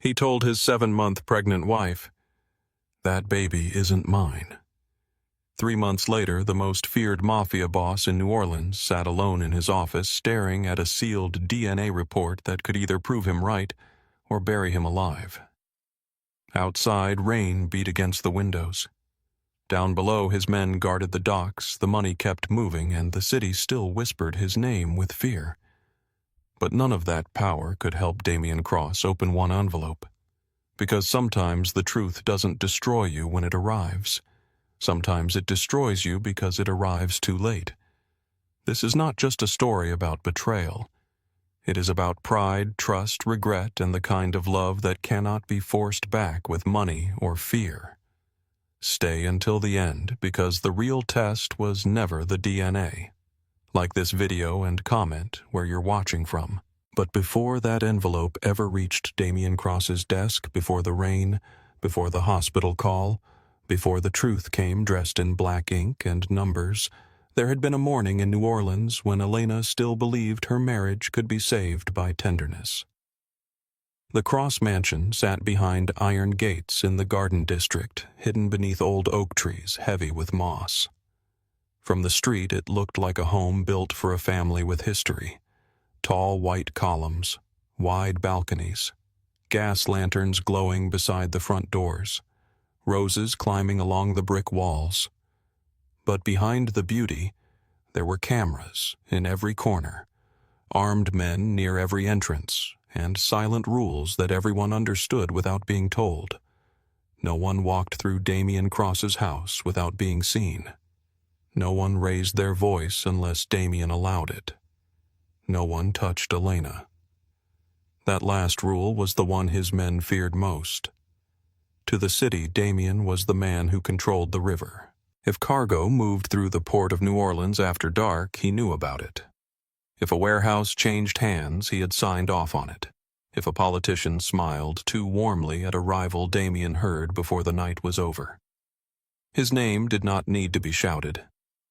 He told his 7-month pregnant wife, "That baby isn't mine." 3 months later, the most feared Mafia boss in New Orleans sat alone in his office staring at a sealed DNA report that could either prove him right or bury him alive. Outside, rain beat against the windows. Down below, his men guarded the docks, the money kept moving, and the city still whispered his name with fear. But none of that power could help Damian Cross open one envelope. Because sometimes the truth doesn't destroy you when it arrives. Sometimes it destroys you because it arrives too late. This is not just a story about betrayal. It is about pride, trust, regret, and the kind of love that cannot be forced back with money or fear. Stay until the end, because the real test was never the DNA. Like this video and comment where you're watching from. But before that envelope ever reached Damian Cross's desk, before the rain, before the hospital call, before the truth came dressed in black ink and numbers, there had been a morning in New Orleans when Elena still believed her marriage could be saved by tenderness. The Cross mansion sat behind iron gates in the Garden District, hidden beneath old oak trees heavy with moss. From the street, it looked like a home built for a family with history. Tall white columns, wide balconies, gas lanterns glowing beside the front doors, roses climbing along the brick walls. But behind the beauty, there were cameras in every corner, armed men near every entrance, and silent rules that everyone understood without being told. No one walked through Damian Cross's house without being seen. No one raised their voice unless Damian allowed it. No one touched Elena. That last rule was the one his men feared most. To the city, Damian was the man who controlled the river. If cargo moved through the port of New Orleans after dark, he knew about it. If a warehouse changed hands, he had signed off on it. If a politician smiled too warmly at a rival, Damian heard before the night was over. His name did not need to be shouted.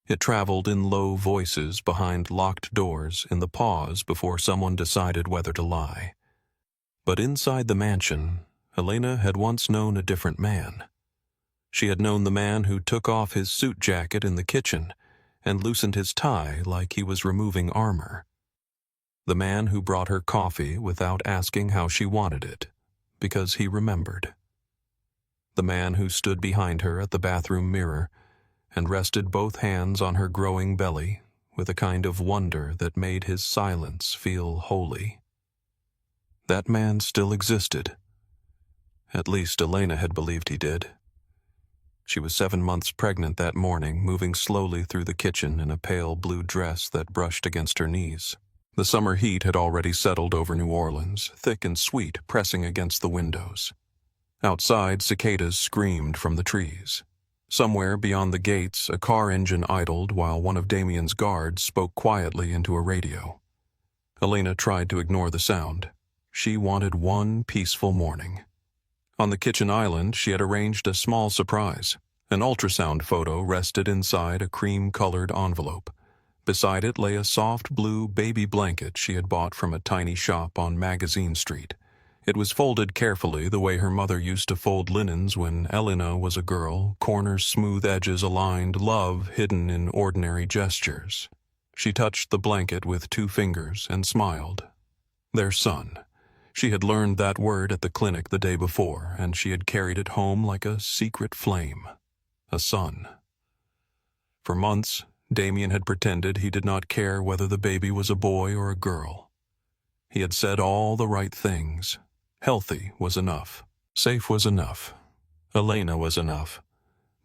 It traveled in low voices behind locked doors in the pause before someone decided whether to lie. But inside the mansion, Elena had once known a different man. She had known the man who took off his suit jacket in the kitchen and loosened his tie like he was removing armor. The man who brought her coffee without asking how she wanted it, because he remembered. The man who stood behind her at the bathroom mirror and rested both hands on her growing belly with a kind of wonder that made his silence feel holy. That man still existed. At least Elena had believed he did. She was 7 months pregnant that morning, moving slowly through the kitchen in a pale blue dress that brushed against her knees. The summer heat had already settled over New Orleans, thick and sweet, pressing against the windows. Outside, cicadas screamed from the trees. Somewhere beyond the gates, a car engine idled while one of Damian's guards spoke quietly into a radio. Elena tried to ignore the sound. She wanted one peaceful morning. On the kitchen island, she had arranged a small surprise. An ultrasound photo rested inside a cream-colored envelope. Beside it lay a soft blue baby blanket she had bought from a tiny shop on Magazine Street. It was folded carefully the way her mother used to fold linens when Elena was a girl, corners smooth, edges aligned, love hidden in ordinary gestures. She touched the blanket with 2 fingers and smiled. Their son. She had learned that word at the clinic the day before, and she had carried it home like a secret flame. A son. For months, Damian had pretended he did not care whether the baby was a boy or a girl. He had said all the right things. Healthy was enough. Safe was enough. Elena was enough.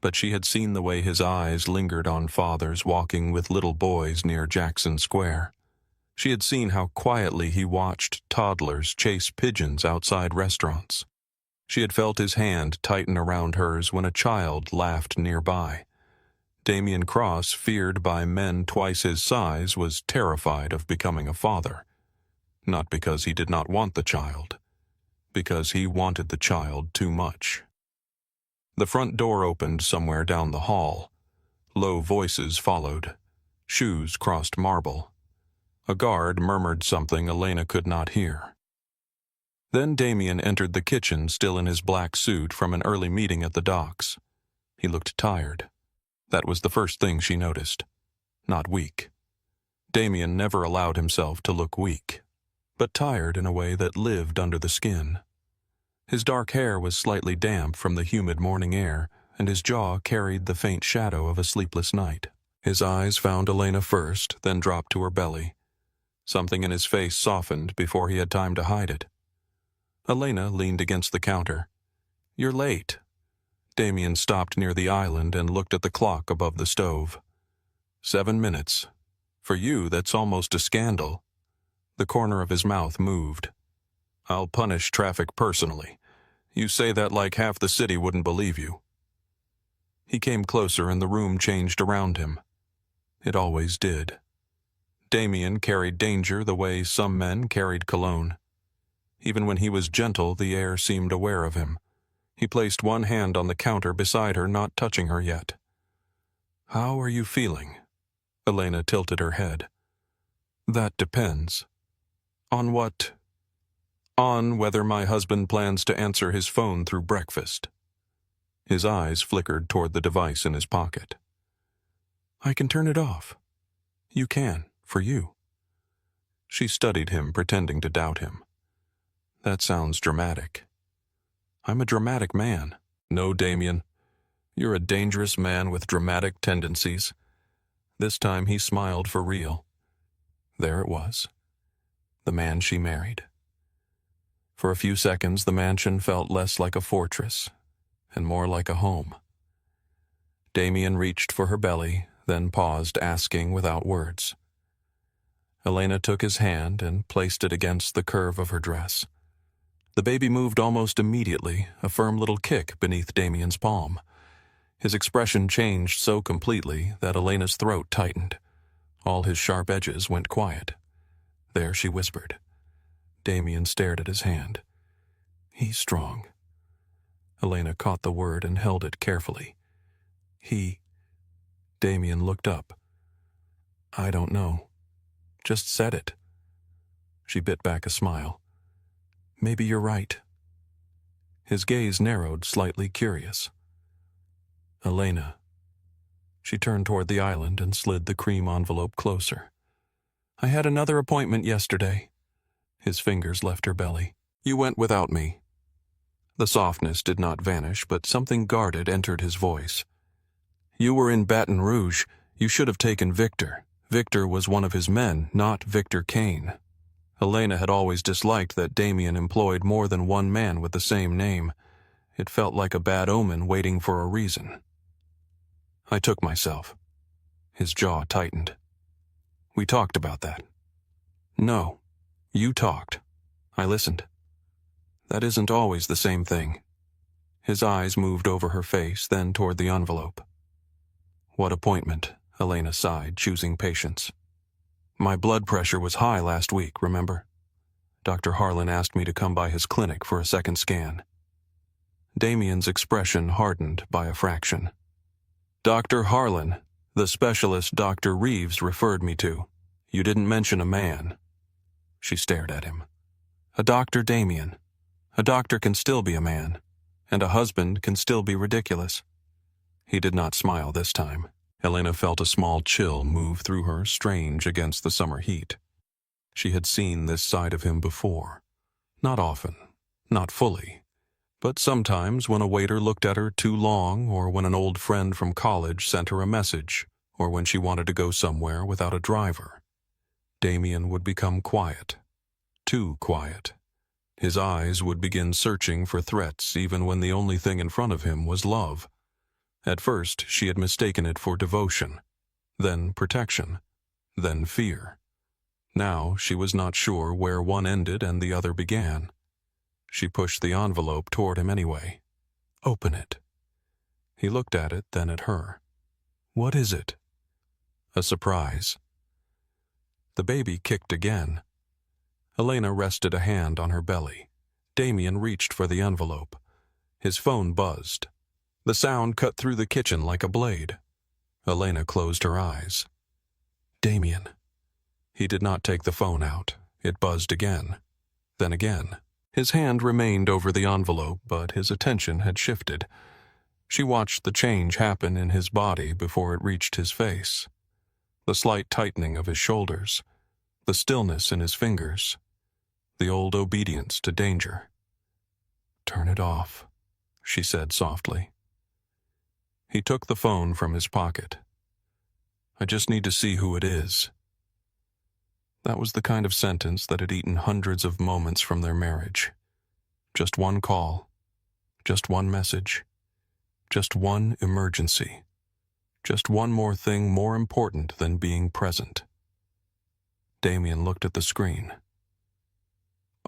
But she had seen the way his eyes lingered on fathers walking with little boys near Jackson Square. She had seen how quietly he watched toddlers chase pigeons outside restaurants. She had felt his hand tighten around hers when a child laughed nearby. Damian Cross, feared by men twice his size, was terrified of becoming a father. Not because he did not want the child, because he wanted the child too much. The front door opened somewhere down the hall. Low voices followed. Shoes crossed marble. A guard murmured something Elena could not hear. Then Damien entered the kitchen, still in his black suit from an early meeting at the docks. He looked tired. That was the first thing she noticed. Not weak. Damien never allowed himself to look weak, but tired in a way that lived under the skin. His dark hair was slightly damp from the humid morning air, and his jaw carried the faint shadow of a sleepless night. His eyes found Elena first, then dropped to her belly. Something in his face softened before he had time to hide it. Elena leaned against the counter. "You're late." Damien stopped near the island and looked at the clock above the stove. 7 minutes. For you, that's almost a scandal. The corner of his mouth moved. "I'll punish traffic personally. You say that like half the city wouldn't believe you." He came closer and the room changed around him. It always did. Damien carried danger the way some men carried cologne. Even when he was gentle, the air seemed aware of him. He placed one hand on the counter beside her, not touching her yet. "How are you feeling?" Elena tilted her head. "That depends." "On what?" "On whether my husband plans to answer his phone through breakfast." His eyes flickered toward the device in his pocket. "I can turn it off." "You can, for you." She studied him, pretending to doubt him. "That sounds dramatic." "I'm a dramatic man." "No, Damien. You're a dangerous man with dramatic tendencies." This time he smiled for real. There it was. The man she married. For a few seconds, the mansion felt less like a fortress and more like a home. Damien reached for her belly, then paused, asking without words. Elena took his hand and placed it against the curve of her dress. The baby moved almost immediately, a firm little kick beneath Damien's palm. His expression changed so completely that Elena's throat tightened. All his sharp edges went quiet. There she whispered. Damien stared at his hand. "He's strong." Elena caught the word and held it carefully. "He..." Damien looked up. "I don't know. Just said it." She bit back a smile. "Maybe you're right." His gaze narrowed, slightly curious. "Elena." She turned toward the island and slid the cream envelope closer. "I had another appointment yesterday." His fingers left her belly. "You went without me." The softness did not vanish, but something guarded entered his voice. "You were in Baton Rouge. You should have taken Victor. Victor was one of his men, not Victor Kane." Elena had always disliked that Damien employed more than one man with the same name. It felt like a bad omen waiting for a reason. "I took myself." His jaw tightened. "We talked about that." "No. You talked. I listened." "That isn't always the same thing." His eyes moved over her face, then toward the envelope. "What appointment?" Elena sighed, choosing patience. "My blood pressure was high last week, remember? Dr. Harlan asked me to come by his clinic for a second scan." Damien's expression hardened by a fraction. "Dr. Harlan, the specialist Dr. Reeves referred me to. You didn't mention a man." She stared at him. "A doctor, Damien. A doctor can still be a man, and a husband can still be ridiculous." He did not smile this time. Elena felt a small chill move through her, strange against the summer heat. She had seen this side of him before. Not often, not fully, but sometimes when a waiter looked at her too long, or when an old friend from college sent her a message, or when she wanted to go somewhere without a driver. Damien would become quiet. Too quiet. His eyes would begin searching for threats even when the only thing in front of him was love. At first, she had mistaken it for devotion, then protection, then fear. Now she was not sure where one ended and the other began. She pushed the envelope toward him anyway. "Open it." He looked at it, then at her. "What is it?" "A surprise." The baby kicked again. Elena rested a hand on her belly. Damien reached for the envelope. His phone buzzed. The sound cut through the kitchen like a blade. Elena closed her eyes. "Damien." He did not take the phone out. It buzzed again. Then again. His hand remained over the envelope, but his attention had shifted. She watched the change happen in his body before it reached his face. The slight tightening of his shoulders, the stillness in his fingers, the old obedience to danger. "Turn it off," she said softly. He took the phone from his pocket. "I just need to see who it is." That was the kind of sentence that had eaten hundreds of moments from their marriage. Just one call, just one message, just one emergency, just one more thing more important than being present. Damien looked at the screen.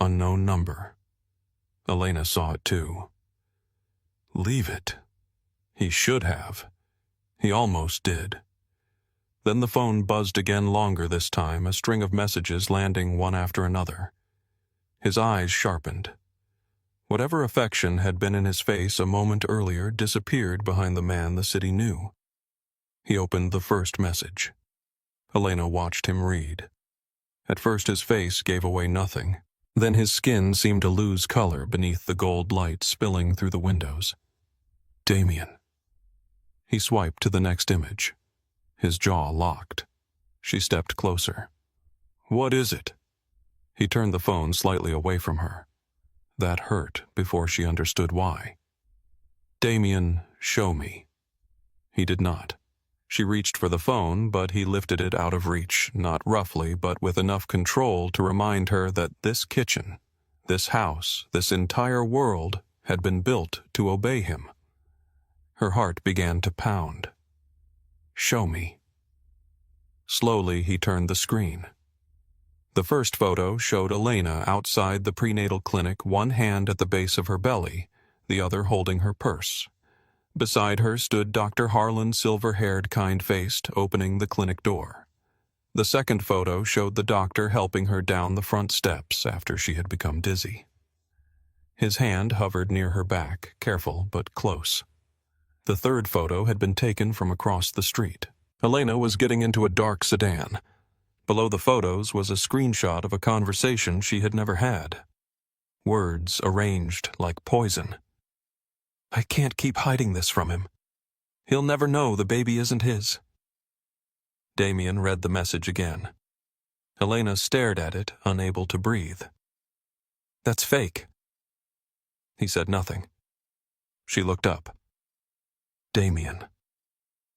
Unknown number. Elena saw it too. Leave it. He should have. He almost did. Then the phone buzzed again, longer this time, a string of messages landing one after another. His eyes sharpened. Whatever affection had been in his face a moment earlier disappeared behind the man the city knew. He opened the first message. Elena watched him read. At first his face gave away nothing. Then his skin seemed to lose color beneath the gold light spilling through the windows. Damien. He swiped to the next image. His jaw locked. She stepped closer. "What is it?" He turned the phone slightly away from her. That hurt before she understood why. "Damien, show me." He did not. She reached for the phone, but he lifted it out of reach, not roughly, but with enough control to remind her that this kitchen, this house, this entire world had been built to obey him. Her heart began to pound. "Show me." Slowly, he turned the screen. The first photo showed Elena outside the prenatal clinic, one hand at the base of her belly, the other holding her purse. Beside her stood Dr. Harlan, silver-haired, kind-faced, opening the clinic door. The second photo showed the doctor helping her down the front steps after she had become dizzy. His hand hovered near her back, careful but close. The third photo had been taken from across the street. Elena was getting into a dark sedan. Below the photos was a screenshot of a conversation she had never had. Words arranged like poison. "I can't keep hiding this from him. He'll never know the baby isn't his." Damien read the message again. Elena stared at it, unable to breathe. "That's fake." He said nothing. She looked up. "Damien,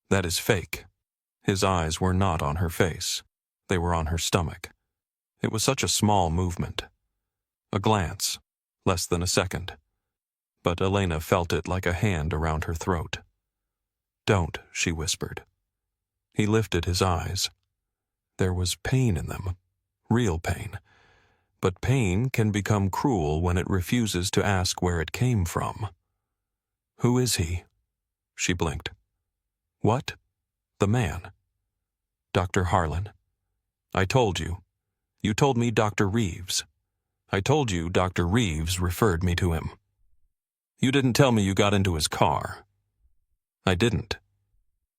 that is fake." His eyes were not on her face. They were on her stomach. It was such a small movement. A glance, less than a second. But Elena felt it like a hand around her throat. "Don't," she whispered. He lifted his eyes. There was pain in them, real pain. But pain can become cruel when it refuses to ask where it came from. "Who is he?" She blinked. "What?" "The man." "Dr. Harlan. I told you. You told me Dr. Reeves. I told you Dr. Reeves referred me to him. You didn't tell me you got into his car." "I didn't."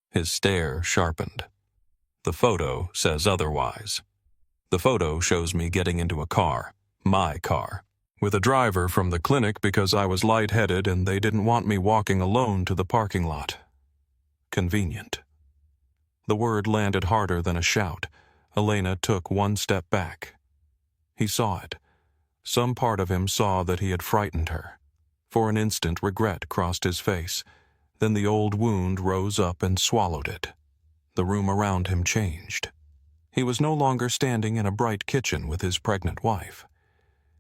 His stare sharpened. "The photo says otherwise. The photo shows me getting into a car, my car, with a driver from the clinic because I was lightheaded and they didn't want me walking alone to the parking lot. Convenient." The word landed harder than a shout. Elena took one step back. He saw it. Some part of him saw that he had frightened her. For an instant, regret crossed his face. Then the old wound rose up and swallowed it. The room around him changed. He was no longer standing in a bright kitchen with his pregnant wife.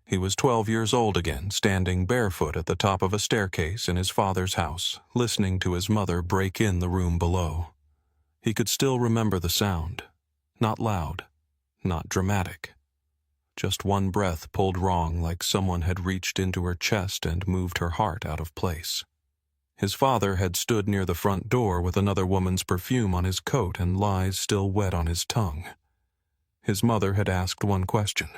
He was 12 years old again, standing barefoot at the top of a staircase in his father's house, listening to his mother break in the room below. He could still remember the sound. Not loud, not dramatic. Just one breath pulled wrong, like someone had reached into her chest and moved her heart out of place. His father had stood near the front door with another woman's perfume on his coat and lies still wet on his tongue. His mother had asked one question.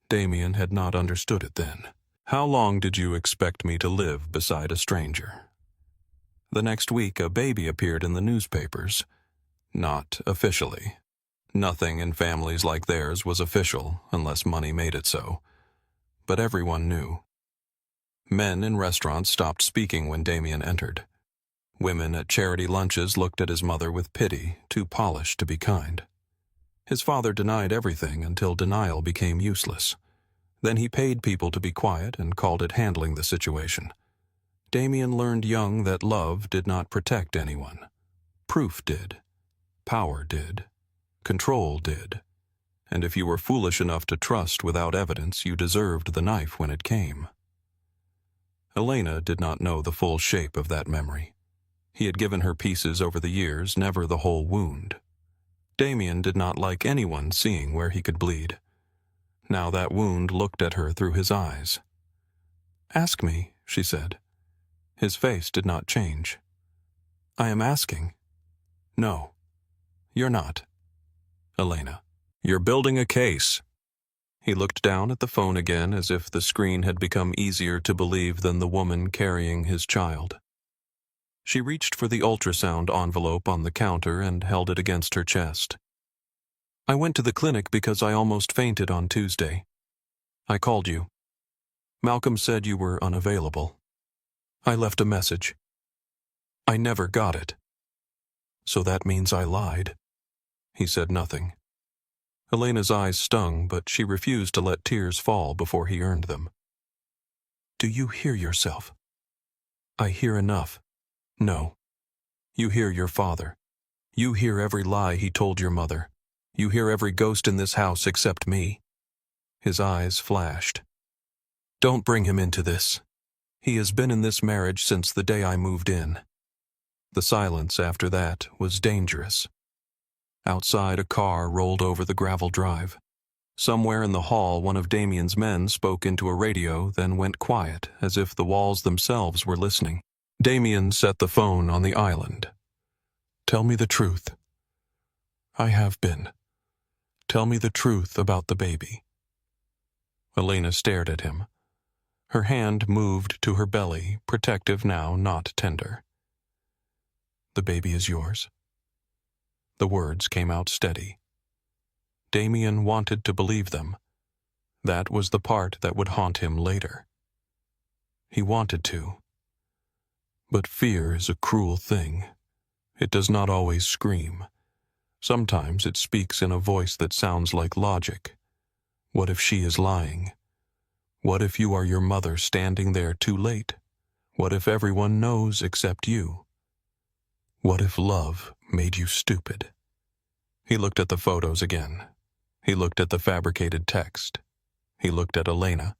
Damien had not understood it then. "How long did you expect me to live beside a stranger?" The next week, a baby appeared in the newspapers. Not officially. Nothing in families like theirs was official unless money made it so. but everyone knew. Men in restaurants stopped speaking when Damien entered. Women at charity lunches looked at his mother with pity, too polished to be kind. His father denied everything until denial became useless. Then he paid people to be quiet and called it handling the situation. Damien learned young that love did not protect anyone. Proof did. Power did. Control did. And if you were foolish enough to trust without evidence, you deserved the knife when it came. Elena did not know the full shape of that memory. He had given her pieces over the years, never the whole wound. Damien did not like anyone seeing where he could bleed. Now that wound looked at her through his eyes. "Ask me," she said. His face did not change. "I am asking." "No, you're not." "Elena, you're building a case." He looked down at the phone again as if the screen had become easier to believe than the woman carrying his child. She reached for the ultrasound envelope on the counter and held it against her chest. "I went to the clinic because I almost fainted on Tuesday. I called you. Malcolm said you were unavailable. I left a message. I never got it. So that means I lied." He said nothing. Elena's eyes stung, but she refused to let tears fall before he earned them. "Do you hear yourself?" "I hear enough." "No. You hear your father. You hear every lie he told your mother. You hear every ghost in this house except me." His eyes flashed. "Don't bring him into this. He has been in this marriage since the day I moved in." The silence after that was dangerous. Outside, a car rolled over the gravel drive. Somewhere in the hall, one of Damien's men spoke into a radio, then went quiet, as if the walls themselves were listening. Damien set the phone on the island. "Tell me the truth." "I have been. Tell me the truth about the baby." Elena stared at him. Her hand moved to her belly, protective now, not tender. "The baby is yours." The words came out steady. Damien wanted to believe them. That was the part that would haunt him later. He wanted to. But fear is a cruel thing. It does not always scream. Sometimes it speaks in a voice that sounds like logic. What if she is lying? What if you are your mother standing there too late? What if everyone knows except you? What if love made you stupid? He looked at the photos again. He looked at the fabricated text. He looked at Elena.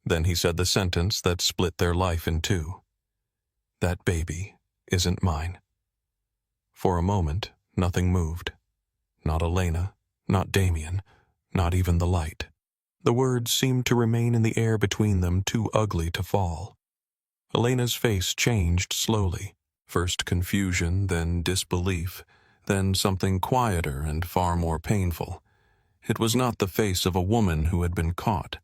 Then he said the sentence that split their life in two. "That baby isn't mine." For a moment, nothing moved. Not Elena, not Damien, not even the light. The words seemed to remain in the air between them, too ugly to fall. Elena's face changed slowly, first confusion, then disbelief, then something quieter and far more painful. It was not the face of a woman who had been caught.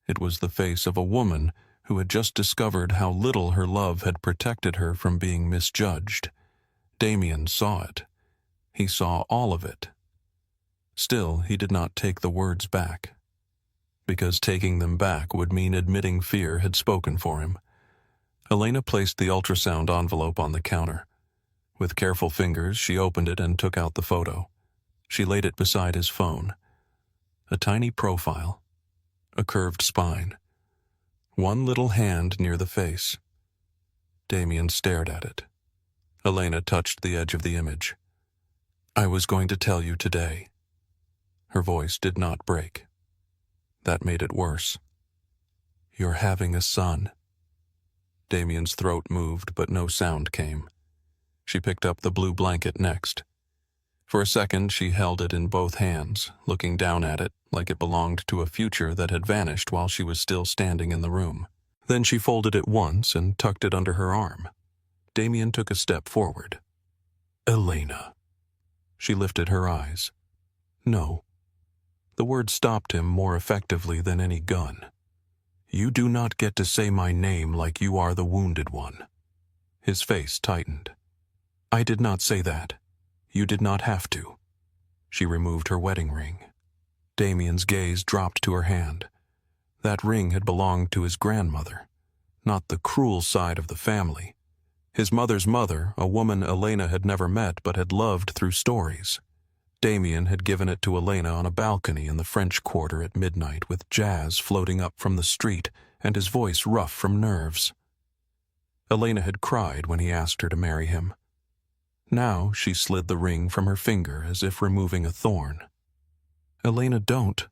It was the face of a woman who had just discovered how little her love had protected her from being misjudged. Damien saw it. He saw all of it. Still, he did not take the words back, because taking them back would mean admitting fear had spoken for him. Elena placed the ultrasound envelope on the counter. With careful fingers, she opened it and took out the photo. She laid it beside his phone. A tiny profile. A curved spine. One little hand near the face. Damien stared at it. Elena touched the edge of the image. "I was going to tell you today." Her voice did not break. That made it worse. "You're having a son." Damien's throat moved, but no sound came. She picked up the blue blanket next. For a second, she held it in both hands, looking down at it like it belonged to a future that had vanished while she was still standing in the room. Then she folded it once and tucked it under her arm. Damien took a step forward. "Elena." She lifted her eyes. "No." The word stopped him more effectively than any gun. "You do not get to say my name like you are the wounded one." His face tightened. "I did not say that. You did not have to." She removed her wedding ring. Damien's gaze dropped to her hand. That ring had belonged to his grandmother, not the cruel side of the family. His mother's mother, a woman Elena had never met but had loved through stories. Damien had given it to Elena on a balcony in the French Quarter at midnight, with jazz floating up from the street and his voice rough from nerves. Elena had cried when he asked her to marry him. Now she slid the ring from her finger as if removing a thorn. "Elena, don't."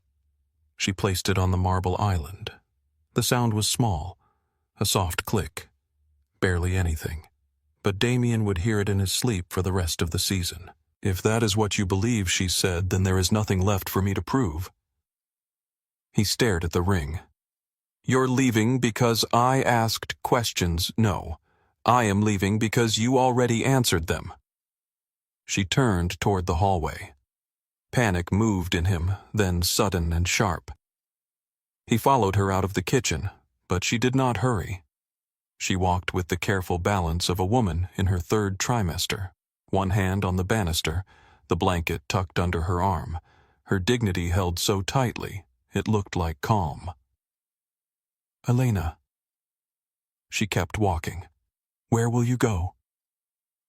She placed it on the marble island. The sound was small, a soft click, barely anything. But Damien would hear it in his sleep for the rest of the season. "If that is what you believe," she said, "then there is nothing left for me to prove." He stared at the ring. "You're leaving because I asked questions. No, I am leaving because you already answered them." She turned toward the hallway. Panic moved in him, then sudden and sharp. He followed her out of the kitchen, but she did not hurry. She walked with the careful balance of a woman in her third trimester, one hand on the banister, the blanket tucked under her arm, her dignity held so tightly it looked like calm. "Elena." She kept walking. "Where will you go?"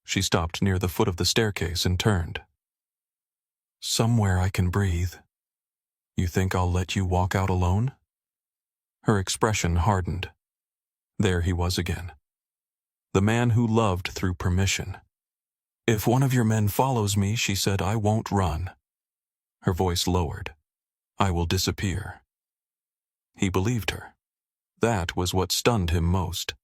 She stopped near the foot of the staircase and turned. "Somewhere I can breathe. You think I'll let you walk out alone?" Her expression hardened. There he was again. The man who loved through permission. "If one of your men follows me," she said, "I won't run." Her voice lowered. "I will disappear." He believed her. That was what stunned him most.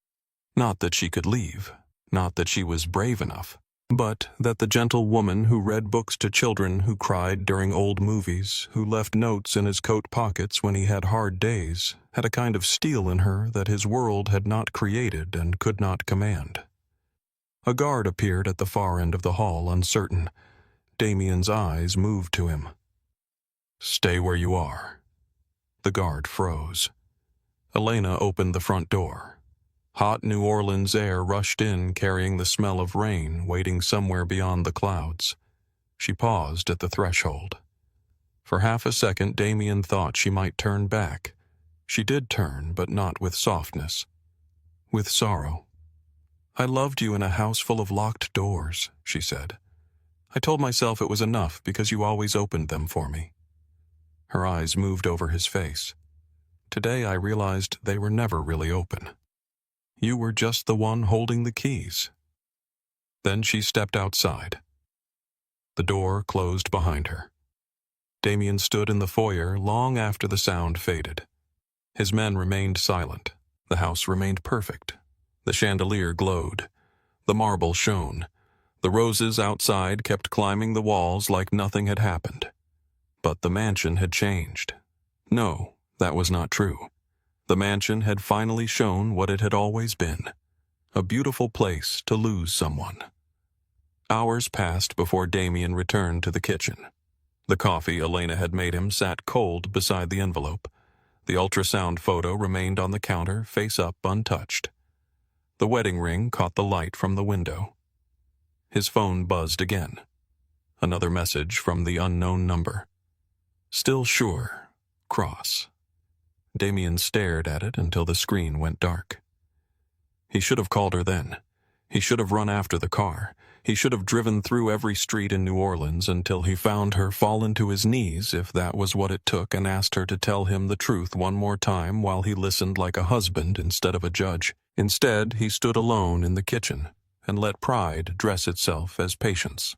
Not that she could leave, not that she was brave enough, but that the gentle woman who read books to children, who cried during old movies, who left notes in his coat pockets when he had hard days, had a kind of steel in her that his world had not created and could not command. A guard appeared at the far end of the hall, uncertain. Damien's eyes moved to him. "Stay where you are." The guard froze. Elena opened the front door. Hot New Orleans air rushed in, carrying the smell of rain, waiting somewhere beyond the clouds. She paused at the threshold. For half a second, Damien thought she might turn back. She did turn, but not with softness. With sorrow. "I loved you in a house full of locked doors," she said. "I told myself it was enough because you always opened them for me." Her eyes moved over his face. "Today I realized they were never really open. You were just the one holding the keys." Then she stepped outside. The door closed behind her. Damien stood in the foyer long after the sound faded. His men remained silent. The house remained perfect. The chandelier glowed. The marble shone. The roses outside kept climbing the walls like nothing had happened. But the mansion had changed. No, that was not true. The mansion had finally shown what it had always been. A beautiful place to lose someone. Hours passed before Damien returned to the kitchen. The coffee Elena had made him sat cold beside the envelope. The ultrasound photo remained on the counter, face up, untouched. The wedding ring caught the light from the window. His phone buzzed again. Another message from the unknown number. "Still sure. Cross." Damien stared at it until the screen went dark. He should have called her then. He should have run after the car. He should have driven through every street in New Orleans until he found her, fallen to his knees if that was what it took, and asked her to tell him the truth one more time while he listened like a husband instead of a judge. Instead, he stood alone in the kitchen and let pride dress itself as patience.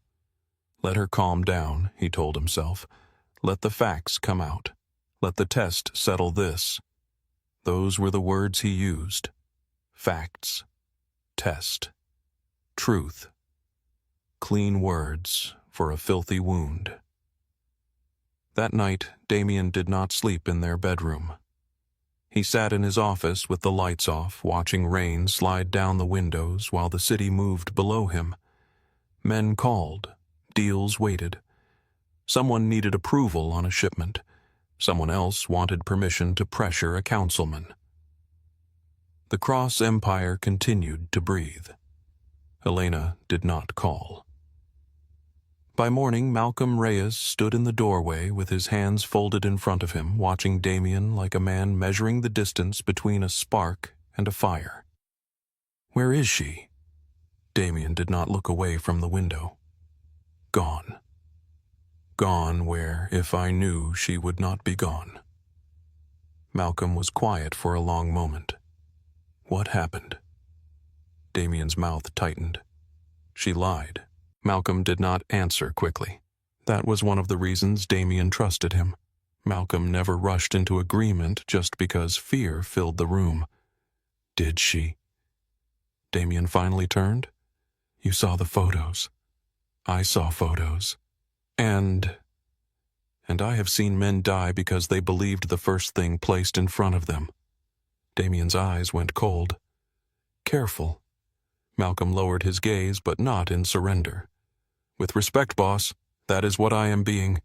Let her calm down, he told himself. Let the facts come out. Let the test settle this. Those were the words he used. Facts. Test. Truth. Clean words for a filthy wound. That night, Damien did not sleep in their bedroom. He sat in his office with the lights off, watching rain slide down the windows while the city moved below him. Men called. Deals waited. Someone needed approval on a shipment. Someone else wanted permission to pressure a councilman. The Cross Empire continued to breathe. Elena did not call. By morning, Malcolm Reyes stood in the doorway with his hands folded in front of him, watching Damien like a man measuring the distance between a spark and a fire. Where is she? Damien did not look away from the window. Gone. Gone where, if I knew, she would not be gone. Malcolm was quiet for a long moment. What happened? Damien's mouth tightened. She lied. Malcolm did not answer quickly. That was one of the reasons Damien trusted him. Malcolm never rushed into agreement just because fear filled the room. Did she? Damien finally turned. You saw the photos. I saw photos. And I have seen men die because they believed the first thing placed in front of them. Damien's eyes went cold. Careful. Malcolm lowered his gaze, but not in surrender. With respect, boss, that is what I am being.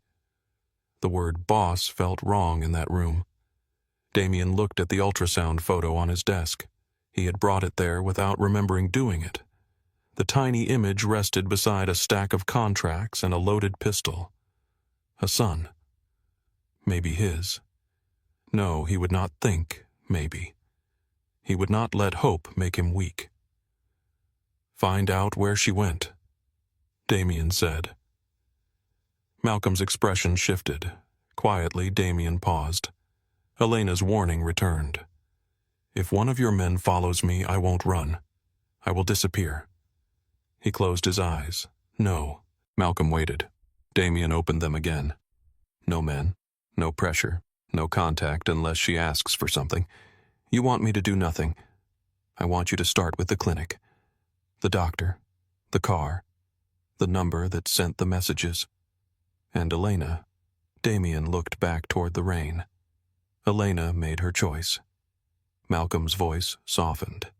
The word boss felt wrong in that room. Damien looked at the ultrasound photo on his desk. He had brought it there without remembering doing it. The tiny image rested beside a stack of contracts and a loaded pistol. A son. Maybe his. No, he would not think, maybe. He would not let hope make him weak. Find out where she went, Damien said. Malcolm's expression shifted. Quietly, Damien paused. Elena's warning returned. If one of your men follows me, I won't run. I will disappear. He closed his eyes. No. Malcolm waited. Damien opened them again. No men, no pressure, no contact unless she asks for something. You want me to do nothing. I want you to start with the clinic. The doctor, the car, the number that sent the messages. And Elena. Damien looked back toward the rain. Elena made her choice. Malcolm's voice softened.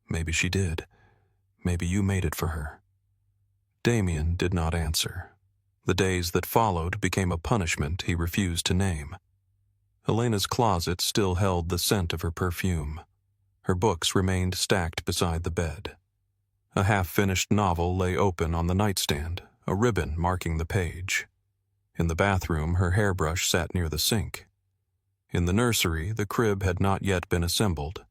Maybe she did. Maybe you made it for her. Damien did not answer. The days that followed became a punishment he refused to name. Elena's closet still held the scent of her perfume. Her books remained stacked beside the bed. A half-finished novel lay open on the nightstand, a ribbon marking the page. In the bathroom, her hairbrush sat near the sink. In the nursery, the crib had not yet been assembled.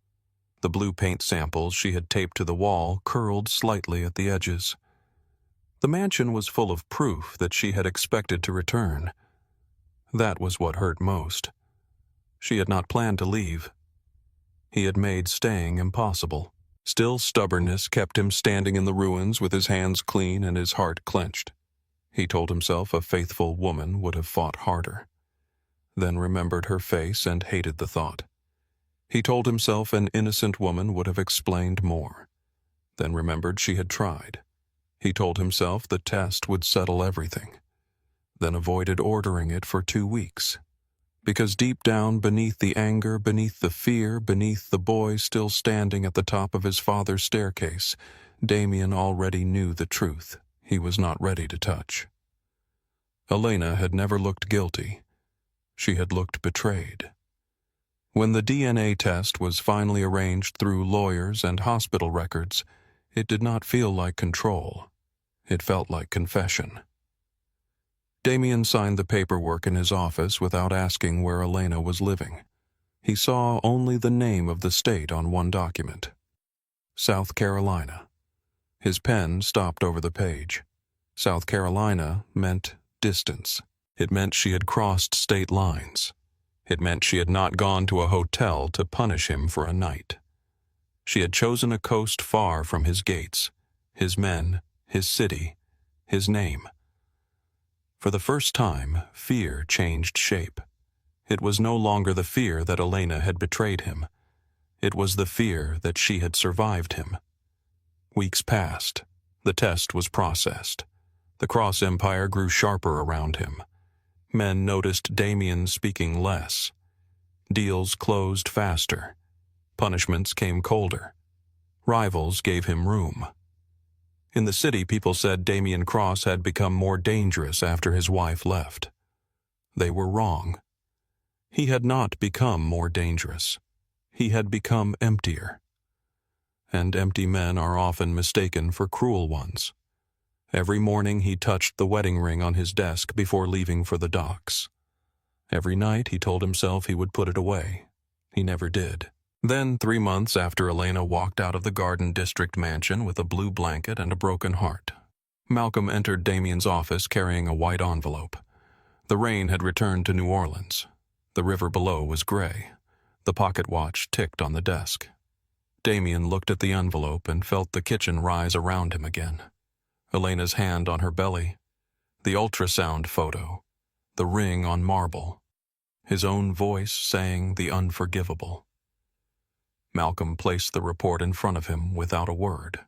The blue paint samples she had taped to the wall curled slightly at the edges. The mansion was full of proof that she had expected to return. That was what hurt most. She had not planned to leave. He had made staying impossible. Still, stubbornness kept him standing in the ruins with his hands clean and his heart clenched. He told himself a faithful woman would have fought harder. Then remembered her face and hated the thought. He told himself an innocent woman would have explained more. Then remembered she had tried. He told himself the test would settle everything. Then avoided ordering it for 2 weeks. Because deep down, beneath the anger, beneath the fear, beneath the boy still standing at the top of his father's staircase, Damien already knew the truth he was not ready to touch. Elena had never looked guilty. She had looked betrayed. When the DNA test was finally arranged through lawyers and hospital records, it did not feel like control. It felt like confession. Damien signed the paperwork in his office without asking where Elena was living. He saw only the name of the state on one document. South Carolina. His pen stopped over the page. South Carolina meant distance. It meant she had crossed state lines. It meant she had not gone to a hotel to punish him for a night. She had chosen a coast far from his gates, his men, his city, his name. For the first time, fear changed shape. It was no longer the fear that Elena had betrayed him. It was the fear that she had survived him. Weeks passed. The test was processed. The Cross Empire grew sharper around him. Men noticed Damien speaking less. Deals closed faster. Punishments came colder. Rivals gave him room. In the city, people said Damien Cross had become more dangerous after his wife left. They were wrong. He had not become more dangerous. He had become emptier. And empty men are often mistaken for cruel ones. Every morning he touched the wedding ring on his desk before leaving for the docks. Every night he told himself he would put it away. He never did. Then, 3 months after Elena walked out of the Garden District mansion with a blue blanket and a broken heart, Malcolm entered Damien's office carrying a white envelope. The rain had returned to New Orleans. The river below was gray. The pocket watch ticked on the desk. Damien looked at the envelope and felt the kitchen rise around him again. Elena's hand on her belly, the ultrasound photo, the ring on marble, his own voice saying the unforgivable. Malcolm placed the report in front of him without a word.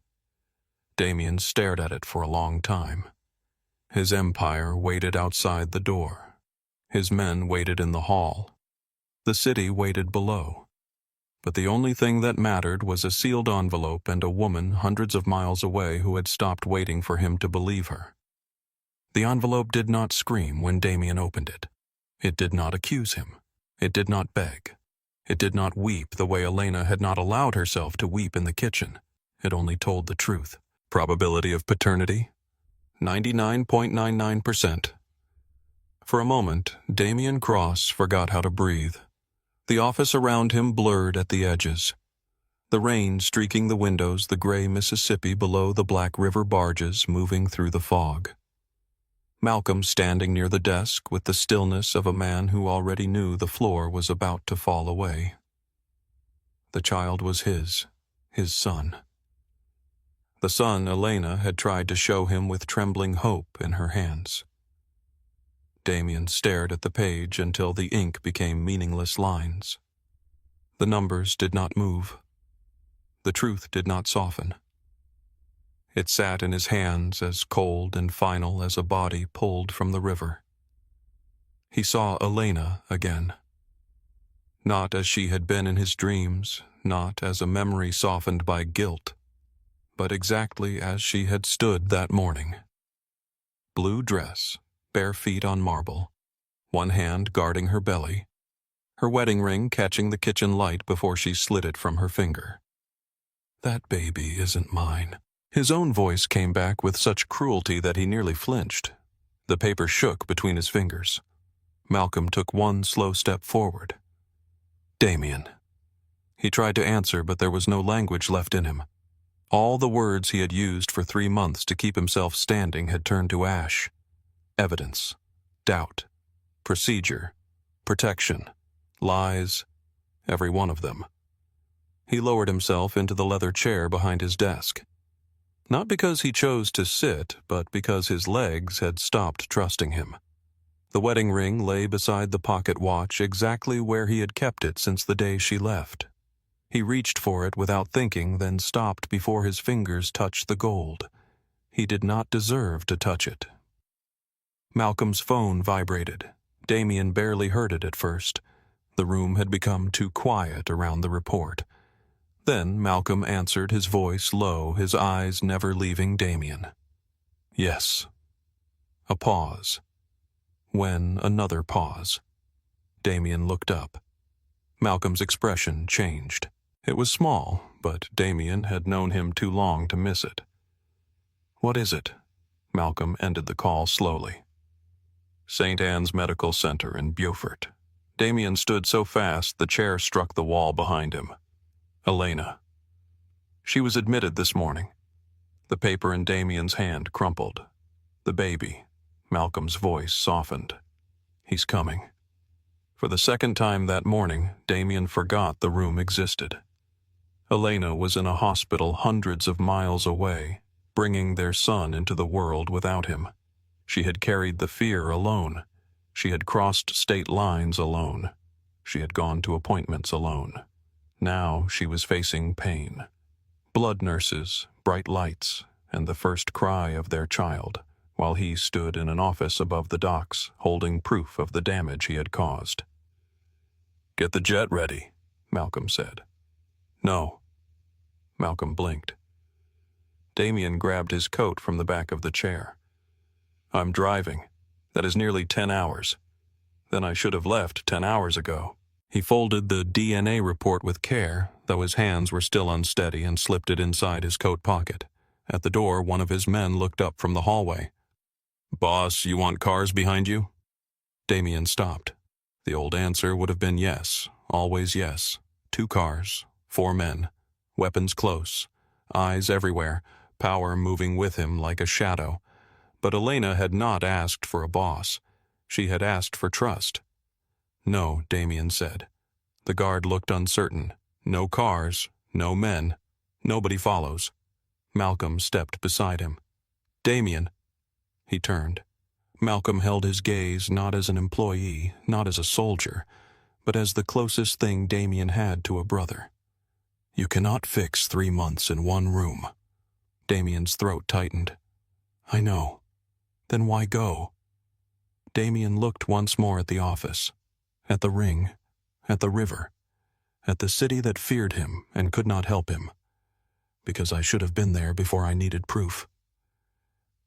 Damien stared at it for a long time. His empire waited outside the door. His men waited in the hall. The city waited below. But the only thing that mattered was a sealed envelope and a woman hundreds of miles away who had stopped waiting for him to believe her. The envelope did not scream when Damien opened it. It did not accuse him. It did not beg. It did not weep the way Elena had not allowed herself to weep in the kitchen. It only told the truth. Probability of paternity? 99.99%. For a moment, Damien Cross forgot how to breathe. The office around him blurred at the edges. The rain streaking the windows, the gray Mississippi below the Black River barges moving through the fog. Malcolm standing near the desk with the stillness of a man who already knew the floor was about to fall away. The child was his son. The son Elena had tried to show him with trembling hope in her hands. Damien stared at the page until the ink became meaningless lines. The numbers did not move. The truth did not soften. It sat in his hands as cold and final as a body pulled from the river. He saw Elena again. Not as she had been in his dreams, not as a memory softened by guilt, but exactly as she had stood that morning. Blue dress, bare feet on marble, one hand guarding her belly, her wedding ring catching the kitchen light before she slid it from her finger. "That baby isn't mine." His own voice came back with such cruelty that he nearly flinched. The paper shook between his fingers. Malcolm took one slow step forward. "Damien." He tried to answer, but there was no language left in him. All the words he had used for 3 months to keep himself standing had turned to ash. Evidence, doubt, procedure, protection, lies, every one of them. He lowered himself into the leather chair behind his desk. Not because he chose to sit, but because his legs had stopped trusting him. The wedding ring lay beside the pocket watch exactly where he had kept it since the day she left. He reached for it without thinking, then stopped before his fingers touched the gold. He did not deserve to touch it. Malcolm's phone vibrated. Damien barely heard it at first. The room had become too quiet around the report. Then Malcolm answered, his voice low, his eyes never leaving Damien. "Yes." A pause. When another pause. Damien looked up. Malcolm's expression changed. It was small, but Damien had known him too long to miss it. "What is it?" Malcolm ended the call slowly. "St. Anne's Medical Center in Beaufort." Damien stood so fast the chair struck the wall behind him. "Elena. She was admitted this morning." The paper in Damien's hand crumpled. "The baby." Malcolm's voice softened. "He's coming." For the second time that morning, Damien forgot the room existed. Elena was in a hospital hundreds of miles away, bringing their son into the world without him. She had carried the fear alone. She had crossed state lines alone. She had gone to appointments alone. Now she was facing pain. Blood nurses, bright lights, and the first cry of their child, while he stood in an office above the docks, holding proof of the damage he had caused. "Get the jet ready," Malcolm said. "No." Malcolm blinked. Damien grabbed his coat from the back of the chair. "I'm driving. That is nearly 10 hours. Then I should have left 10 hours ago." He folded the DNA report with care, though his hands were still unsteady, and slipped it inside his coat pocket. At the door, one of his men looked up from the hallway. "Boss, you want cars behind you?" Damien stopped. The old answer would have been yes, always yes. 2 cars, 4 men, weapons close, eyes everywhere, power moving with him like a shadow. But Elena had not asked for a boss. She had asked for trust. "No," Damien said. The guard looked uncertain. "No cars, no men. Nobody follows." Malcolm stepped beside him. "Damien." He turned. Malcolm held his gaze not as an employee, not as a soldier, but as the closest thing Damien had to a brother. "You cannot fix 3 months in one room." Damien's throat tightened. "I know. Then why go?" Damien looked once more at the office, at the ring, at the river, at the city that feared him and could not help him. "Because I should have been there before I needed proof."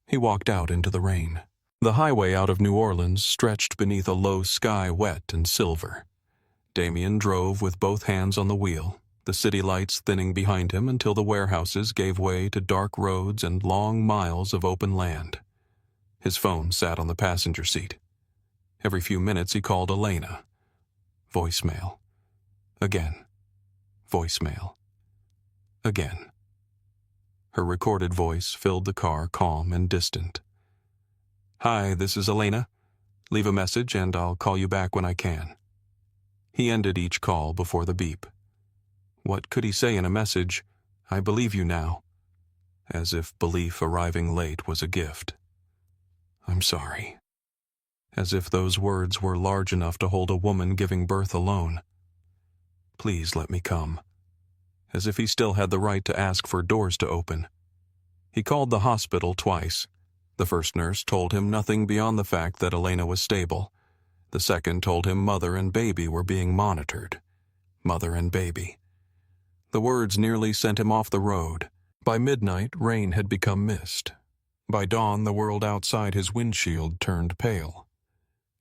He walked out into the rain. The highway out of New Orleans stretched beneath a low sky wet and silver. Damien drove with both hands on the wheel, the city lights thinning behind him until the warehouses gave way to dark roads and long miles of open land. His phone sat on the passenger seat. Every few minutes he called Elena. Voicemail. Again. Voicemail. Again. Her recorded voice filled the car calm and distant. "Hi, this is Elena. Leave a message and I'll call you back when I can." He ended each call before the beep. What could he say in a message? "I believe you now." As if belief arriving late was a gift. "I'm sorry." As if those words were large enough to hold a woman giving birth alone. "Please let me come." As if he still had the right to ask for doors to open. He called the hospital twice. The first nurse told him nothing beyond the fact that Elena was stable. The second told him mother and baby were being monitored. Mother and baby. The words nearly sent him off the road. By midnight, rain had become mist. By dawn, the world outside his windshield turned pale.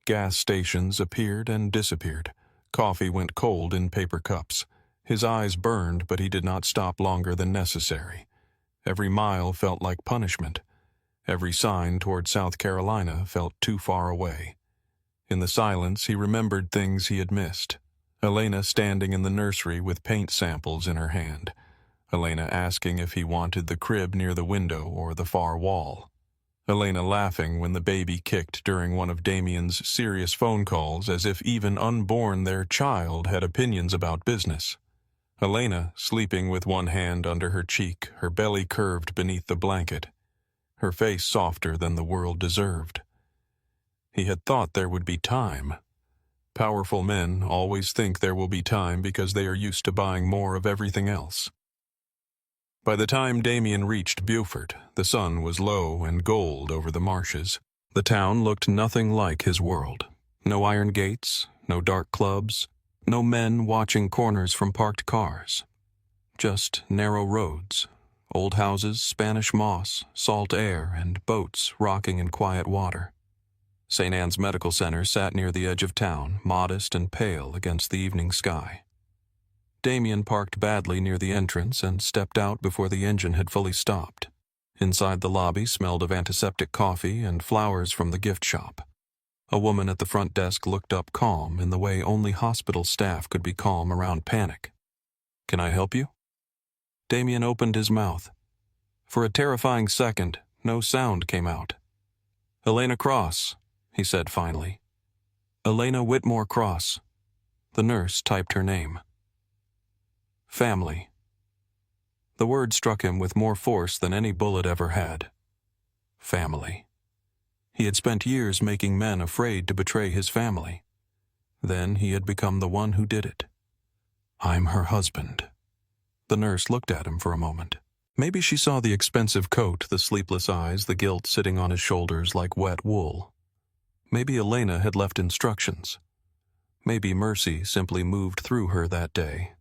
Gas stations appeared and disappeared. Coffee went cold in paper cups. His eyes burned, but he did not stop longer than necessary. Every mile felt like punishment. Every sign toward South Carolina felt too far away. In the silence, he remembered things he had missed. Elena standing in the nursery with paint samples in her hand. Elena asking if he wanted the crib near the window or the far wall. Elena laughing when the baby kicked during one of Damien's serious phone calls as if even unborn their child had opinions about business. Elena sleeping with one hand under her cheek, her belly curved beneath the blanket, her face softer than the world deserved. He had thought there would be time. Powerful men always think there will be time because they are used to buying more of everything else. By the time Damien reached Beaufort, the sun was low and gold over the marshes. The town looked nothing like his world. No iron gates, no dark clubs, no men watching corners from parked cars. Just narrow roads, old houses, Spanish moss, salt air, and boats rocking in quiet water. St. Anne's Medical Center sat near the edge of town, modest and pale against the evening sky. Damien parked badly near the entrance and stepped out before the engine had fully stopped. Inside the lobby smelled of antiseptic coffee and flowers from the gift shop. A woman at the front desk looked up calm in the way only hospital staff could be calm around panic. "Can I help you?" Damien opened his mouth. For a terrifying second, no sound came out. "Elena Cross," he said finally. "Elena Whitmore Cross." The nurse typed her name. Family. The word struck him with more force than any bullet ever had. Family. He had spent years making men afraid to betray his family. Then he had become the one who did it. "I'm her husband." The nurse looked at him for a moment. Maybe she saw the expensive coat, the sleepless eyes, the guilt sitting on his shoulders like wet wool. Maybe Elena had left instructions. Maybe mercy simply moved through her that day.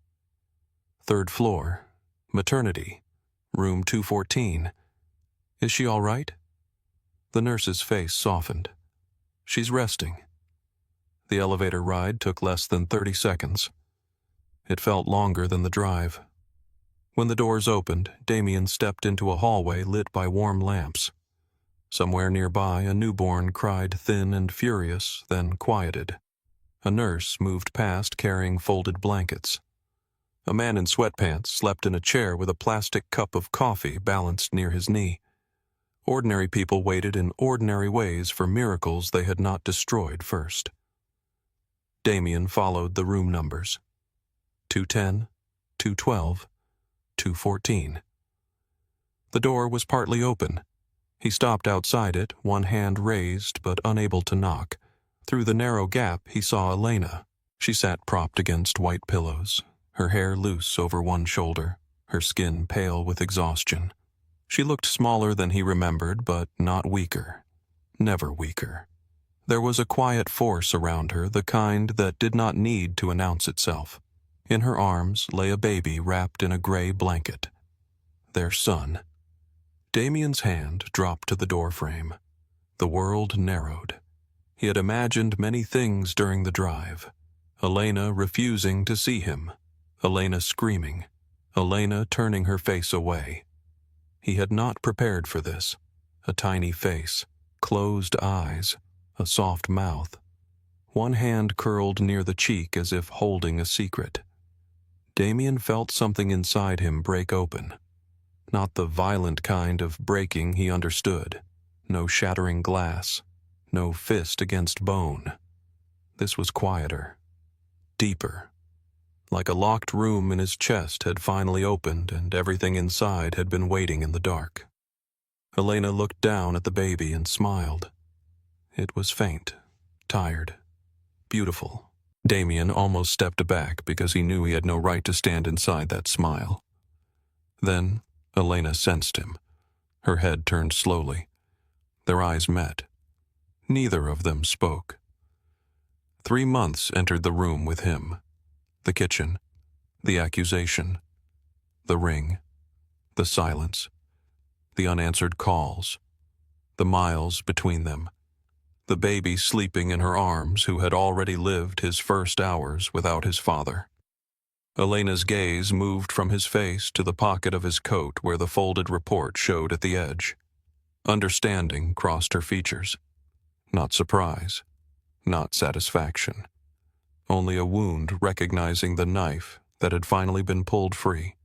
3rd floor, maternity, room 214. "Is she all right?" The nurse's face softened. "She's resting." The elevator ride took less than 30 seconds. It felt longer than the drive. When the doors opened, Damien stepped into a hallway lit by warm lamps. Somewhere nearby, a newborn cried thin and furious, then quieted. A nurse moved past carrying folded blankets. A man in sweatpants slept in a chair with a plastic cup of coffee balanced near his knee. Ordinary people waited in ordinary ways for miracles they had not destroyed first. Damien followed the room numbers. 210, 212, 214. The door was partly open. He stopped outside it, one hand raised but unable to knock. Through the narrow gap he saw Elena. She sat propped against white pillows, her hair loose over one shoulder, her skin pale with exhaustion. She looked smaller than he remembered, but not weaker. Never weaker. There was a quiet force around her, the kind that did not need to announce itself. In her arms lay a baby wrapped in a gray blanket. Their son. Damien's hand dropped to the doorframe. The world narrowed. He had imagined many things during the drive. Elena refusing to see him. Elena screaming. Elena turning her face away. He had not prepared for this. A tiny face, closed eyes, a soft mouth. One hand curled near the cheek as if holding a secret. Damien felt something inside him break open. Not the violent kind of breaking he understood. No shattering glass. No fist against bone. This was quieter. Deeper. Like a locked room in his chest had finally opened and everything inside had been waiting in the dark. Elena looked down at the baby and smiled. It was faint, tired, beautiful. Damien almost stepped back because he knew he had no right to stand inside that smile. Then Elena sensed him. Her head turned slowly. Their eyes met. Neither of them spoke. 3 months entered the room with him. The kitchen, the accusation, the ring, the silence, the unanswered calls, the miles between them, the baby sleeping in her arms who had already lived his first hours without his father. Elena's gaze moved from his face to the pocket of his coat where the folded report showed at the edge. Understanding crossed her features. Not surprise, not satisfaction. Only a wound recognizing the knife that had finally been pulled free.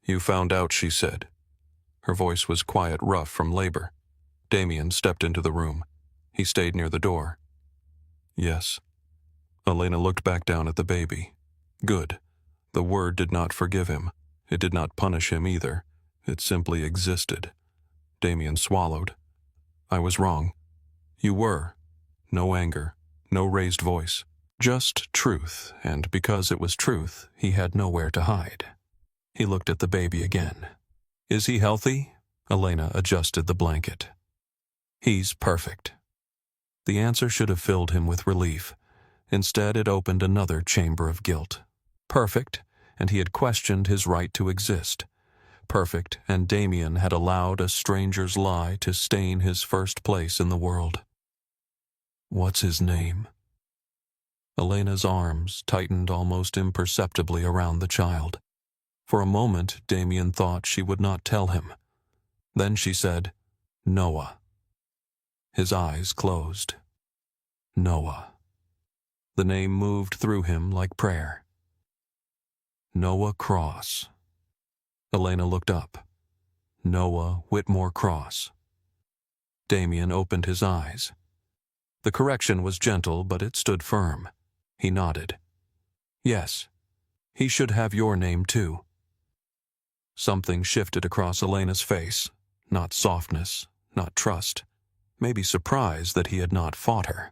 "You found out," she said. Her voice was quiet, rough from labor. Damien stepped into the room. He stayed near the door. "Yes." Elena looked back down at the baby. Good. The word did not forgive him. It did not punish him either. It simply existed. Damien swallowed. "I was wrong." "You were." No anger, no raised voice. Just truth, and because it was truth, he had nowhere to hide. He looked at the baby again. "Is he healthy?" Elena adjusted the blanket. "He's perfect." The answer should have filled him with relief. Instead, it opened another chamber of guilt. Perfect, and he had questioned his right to exist. Perfect, and Damien had allowed a stranger's lie to stain his first place in the world. "What's his name?" Elena's arms tightened almost imperceptibly around the child. For a moment, Damien thought she would not tell him. Then she said, "Noah." His eyes closed. Noah. The name moved through him like prayer. Noah Cross. Elena looked up. Noah Whitmore Cross. Damien opened his eyes. The correction was gentle, but it stood firm. He nodded. "Yes, he should have your name too." Something shifted across Elena's face. Not softness, not trust. Maybe surprise that he had not fought her.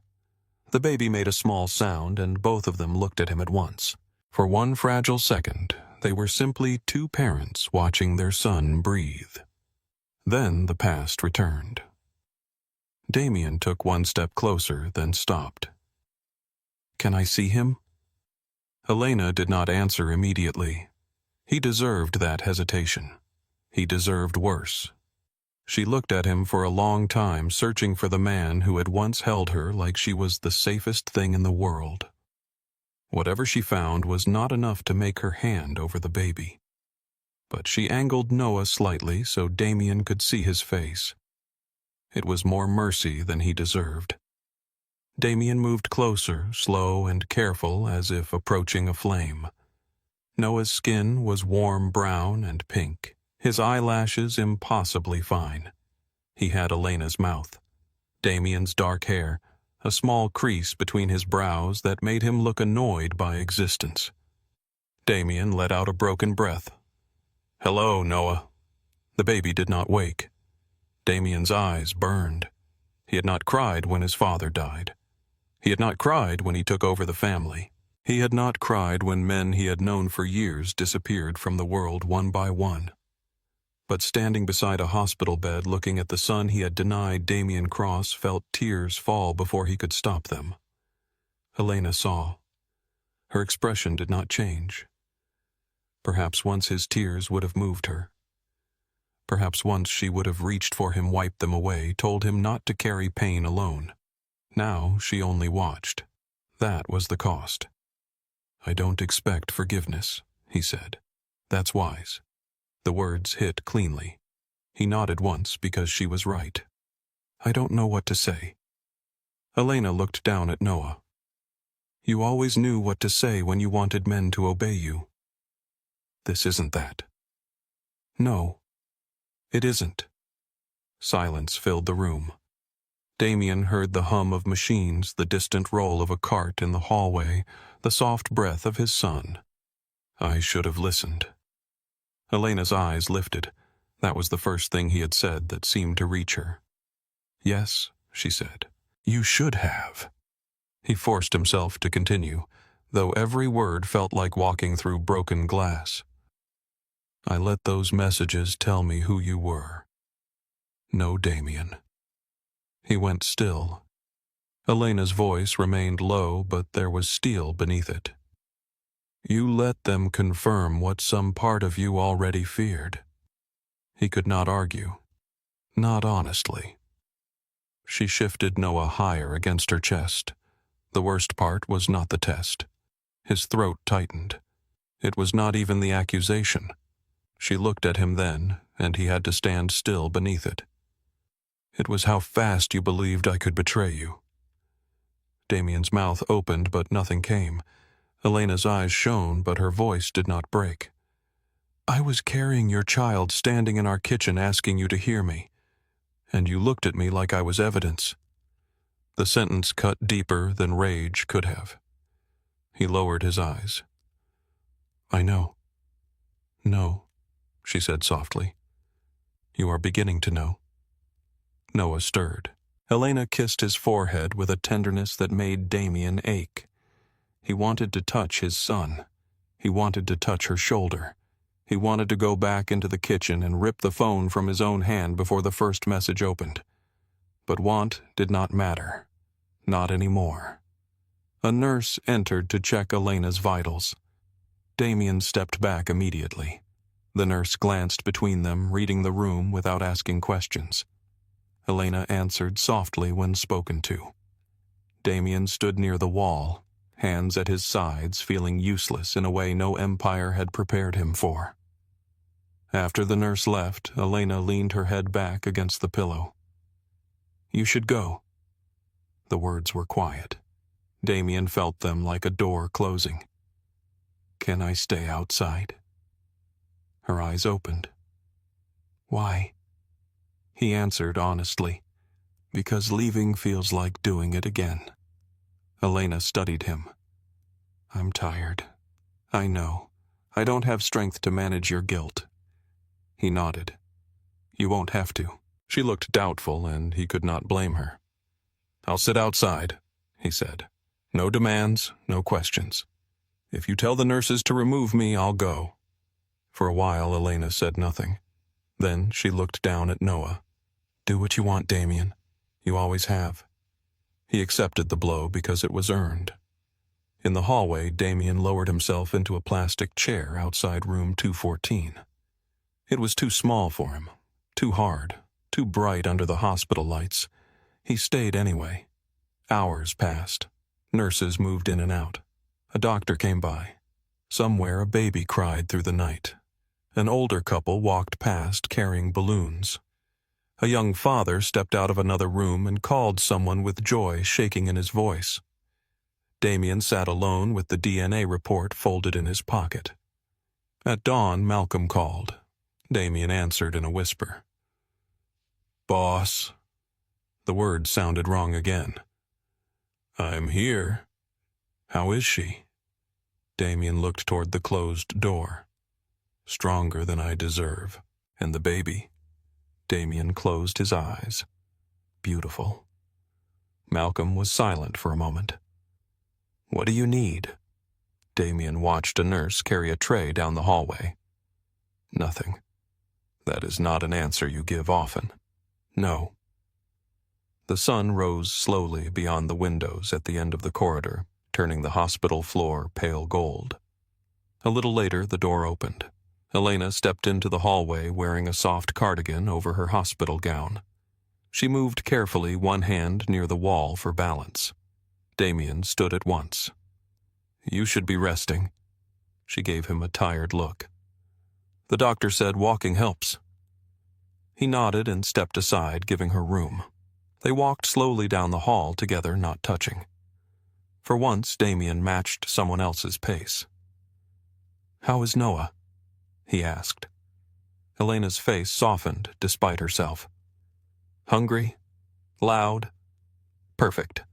The baby made a small sound, and both of them looked at him at once. For one fragile second, they were simply two parents watching their son breathe. Then the past returned. Damien took one step closer, then stopped. "Can I see him?" Elena did not answer immediately. He deserved that hesitation. He deserved worse. She looked at him for a long time, searching for the man who had once held her like she was the safest thing in the world. Whatever she found was not enough to make her hand over the baby. but she angled Noah slightly so Damien could see his face. It was more mercy than he deserved. Damien moved closer, slow and careful, as if approaching a flame. Noah's skin was warm brown and pink, his eyelashes impossibly fine. He had Elena's mouth, Damien's dark hair, a small crease between his brows that made him look annoyed by existence. Damien let out a broken breath. "Hello, Noah." The baby did not wake. Damien's eyes burned. He had not cried when his father died. He had not cried when he took over the family. He had not cried when men he had known for years disappeared from the world one by one. But standing beside a hospital bed looking at the son he had denied, Damien Cross felt tears fall before he could stop them. Elena saw. Her expression did not change. Perhaps once his tears would have moved her. Perhaps once she would have reached for him, wiped them away, told him not to carry pain alone. Now she only watched. That was the cost. "I don't expect forgiveness," he said. "That's wise." The words hit cleanly. He nodded once because she was right. "I don't know what to say." Elena looked down at Noah. "You always knew what to say when you wanted men to obey you." "This isn't that." "No, it isn't." Silence filled the room. Damien heard the hum of machines, the distant roll of a cart in the hallway, the soft breath of his son. "I should have listened." Elena's eyes lifted. That was the first thing he had said that seemed to reach her. "Yes," she said. "You should have." He forced himself to continue, though every word felt like walking through broken glass. "I let those messages tell me who you were." "No, Damien." He went still. Elena's voice remained low, but there was steel beneath it. "You let them confirm what some part of you already feared." He could not argue. Not honestly. She shifted Noah higher against her chest. The worst part was not the test. His throat tightened. It was not even the accusation. She looked at him then, and he had to stand still beneath it. "It was how fast you believed I could betray you." Damien's mouth opened, but nothing came. Elena's eyes shone, but her voice did not break. "I was carrying your child, standing in our kitchen asking you to hear me, and you looked at me like I was evidence." The sentence cut deeper than rage could have. He lowered his eyes. "I know." "No," she said softly. "You are beginning to know." Noah stirred. Elena kissed his forehead with a tenderness that made Damien ache. He wanted to touch his son. He wanted to touch her shoulder. He wanted to go back into the kitchen and rip the phone from his own hand before the first message opened. But want did not matter. Not anymore. A nurse entered to check Elena's vitals. Damien stepped back immediately. The nurse glanced between them, reading the room without asking questions. Elena answered softly when spoken to. Damien stood near the wall, hands at his sides, feeling useless in a way no empire had prepared him for. After the nurse left, Elena leaned her head back against the pillow. "You should go." The words were quiet. Damien felt them like a door closing. "Can I stay outside?" Her eyes opened. "Why?" He answered honestly, "Because leaving feels like doing it again." Elena studied him. "I'm tired. I know. I don't have strength to manage your guilt." He nodded. "You won't have to." She looked doubtful, and he could not blame her. "I'll sit outside," he said. "No demands, no questions. If you tell the nurses to remove me, I'll go." For a while, Elena said nothing. Then she looked down at Noah. "Do what you want, Damien. You always have." He accepted the blow because it was earned. In the hallway, Damien lowered himself into a plastic chair outside room 214. It was too small for him, too hard, too bright under the hospital lights. He stayed anyway. Hours passed. Nurses moved in and out. A doctor came by. Somewhere a baby cried through the night. An older couple walked past carrying balloons. A young father stepped out of another room and called someone with joy shaking in his voice. Damien sat alone with the DNA report folded in his pocket. At dawn, Malcolm called. Damien answered in a whisper. "Boss." The word sounded wrong again. "I'm here. How is she?" Damien looked toward the closed door. "Stronger than I deserve. And the baby?" Damien closed his eyes. "Beautiful." Malcolm was silent for a moment. "What do you need?" Damien watched a nurse carry a tray down the hallway. "Nothing. That is not an answer you give often." "No." The sun rose slowly beyond the windows at the end of the corridor, turning the hospital floor pale gold. A little later, the door opened. Elena stepped into the hallway wearing a soft cardigan over her hospital gown. She moved carefully, one hand near the wall for balance. Damien stood at once. "You should be resting." She gave him a tired look. "The doctor said walking helps." He nodded and stepped aside, giving her room. They walked slowly down the hall together, not touching. For once, Damien matched someone else's pace. "How is Noah?" he asked. Elena's face softened despite herself. "Hungry? Loud? Perfect."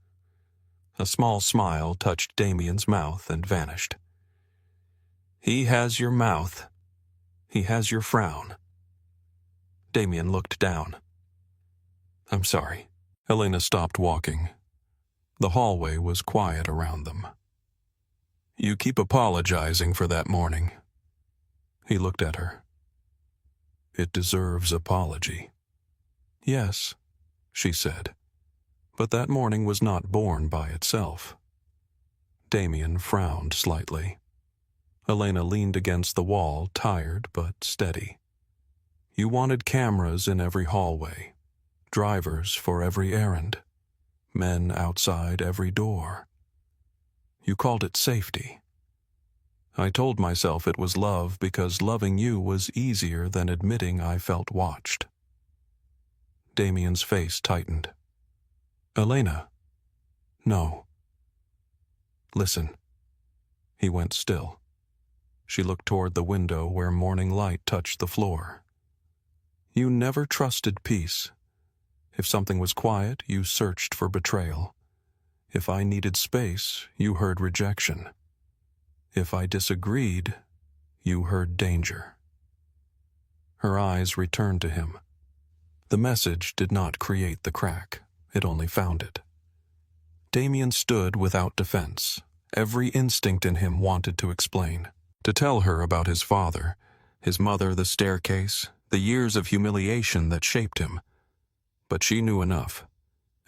A small smile touched Damien's mouth and vanished. "He has your mouth. He has your frown." Damien looked down. "I'm sorry." Elena stopped walking. The hallway was quiet around them. "You keep apologizing for that morning." He looked at her. "It deserves apology." "Yes," she said. But that morning was not born by itself. Damien frowned slightly. Elena leaned against the wall, tired but steady. "You wanted cameras in every hallway, drivers for every errand, men outside every door. You called it safety. I told myself it was love because loving you was easier than admitting I felt watched." Damien's face tightened. "Elena." "No." "Listen." He went still. She looked toward the window where morning light touched the floor. "You never trusted peace. If something was quiet, you searched for betrayal. If I needed space, you heard rejection. If I disagreed, you heard danger." Her eyes returned to him. The message did not create the crack. It only found it. Damien stood without defense. Every instinct in him wanted to explain, to tell her about his father, his mother, the staircase, the years of humiliation that shaped him. But she knew enough.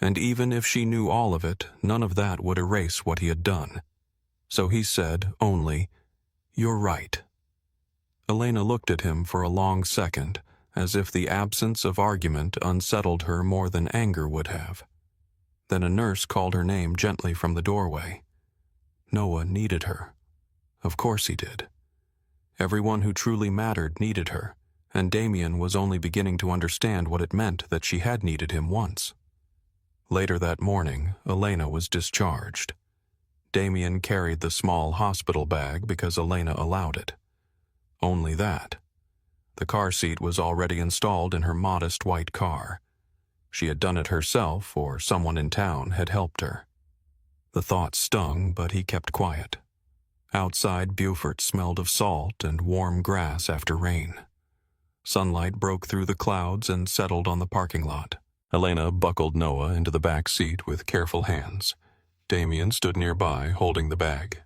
And even if she knew all of it, none of that would erase what he had done. So he said only, "You're right." Elena looked at him for a long second, as if the absence of argument unsettled her more than anger would have. Then a nurse called her name gently from the doorway. Noah needed her. Of course he did. Everyone who truly mattered needed her, and Damien was only beginning to understand what it meant that she had needed him once. Later that morning, Elena was discharged. Damien carried the small hospital bag because Elena allowed it. Only that. The car seat was already installed in her modest white car. She had done it herself, or someone in town had helped her. The thought stung, but he kept quiet. Outside, Beaufort smelled of salt and warm grass after rain. Sunlight broke through the clouds and settled on the parking lot. Elena buckled Noah into the back seat with careful hands. Damien stood nearby, holding the bag.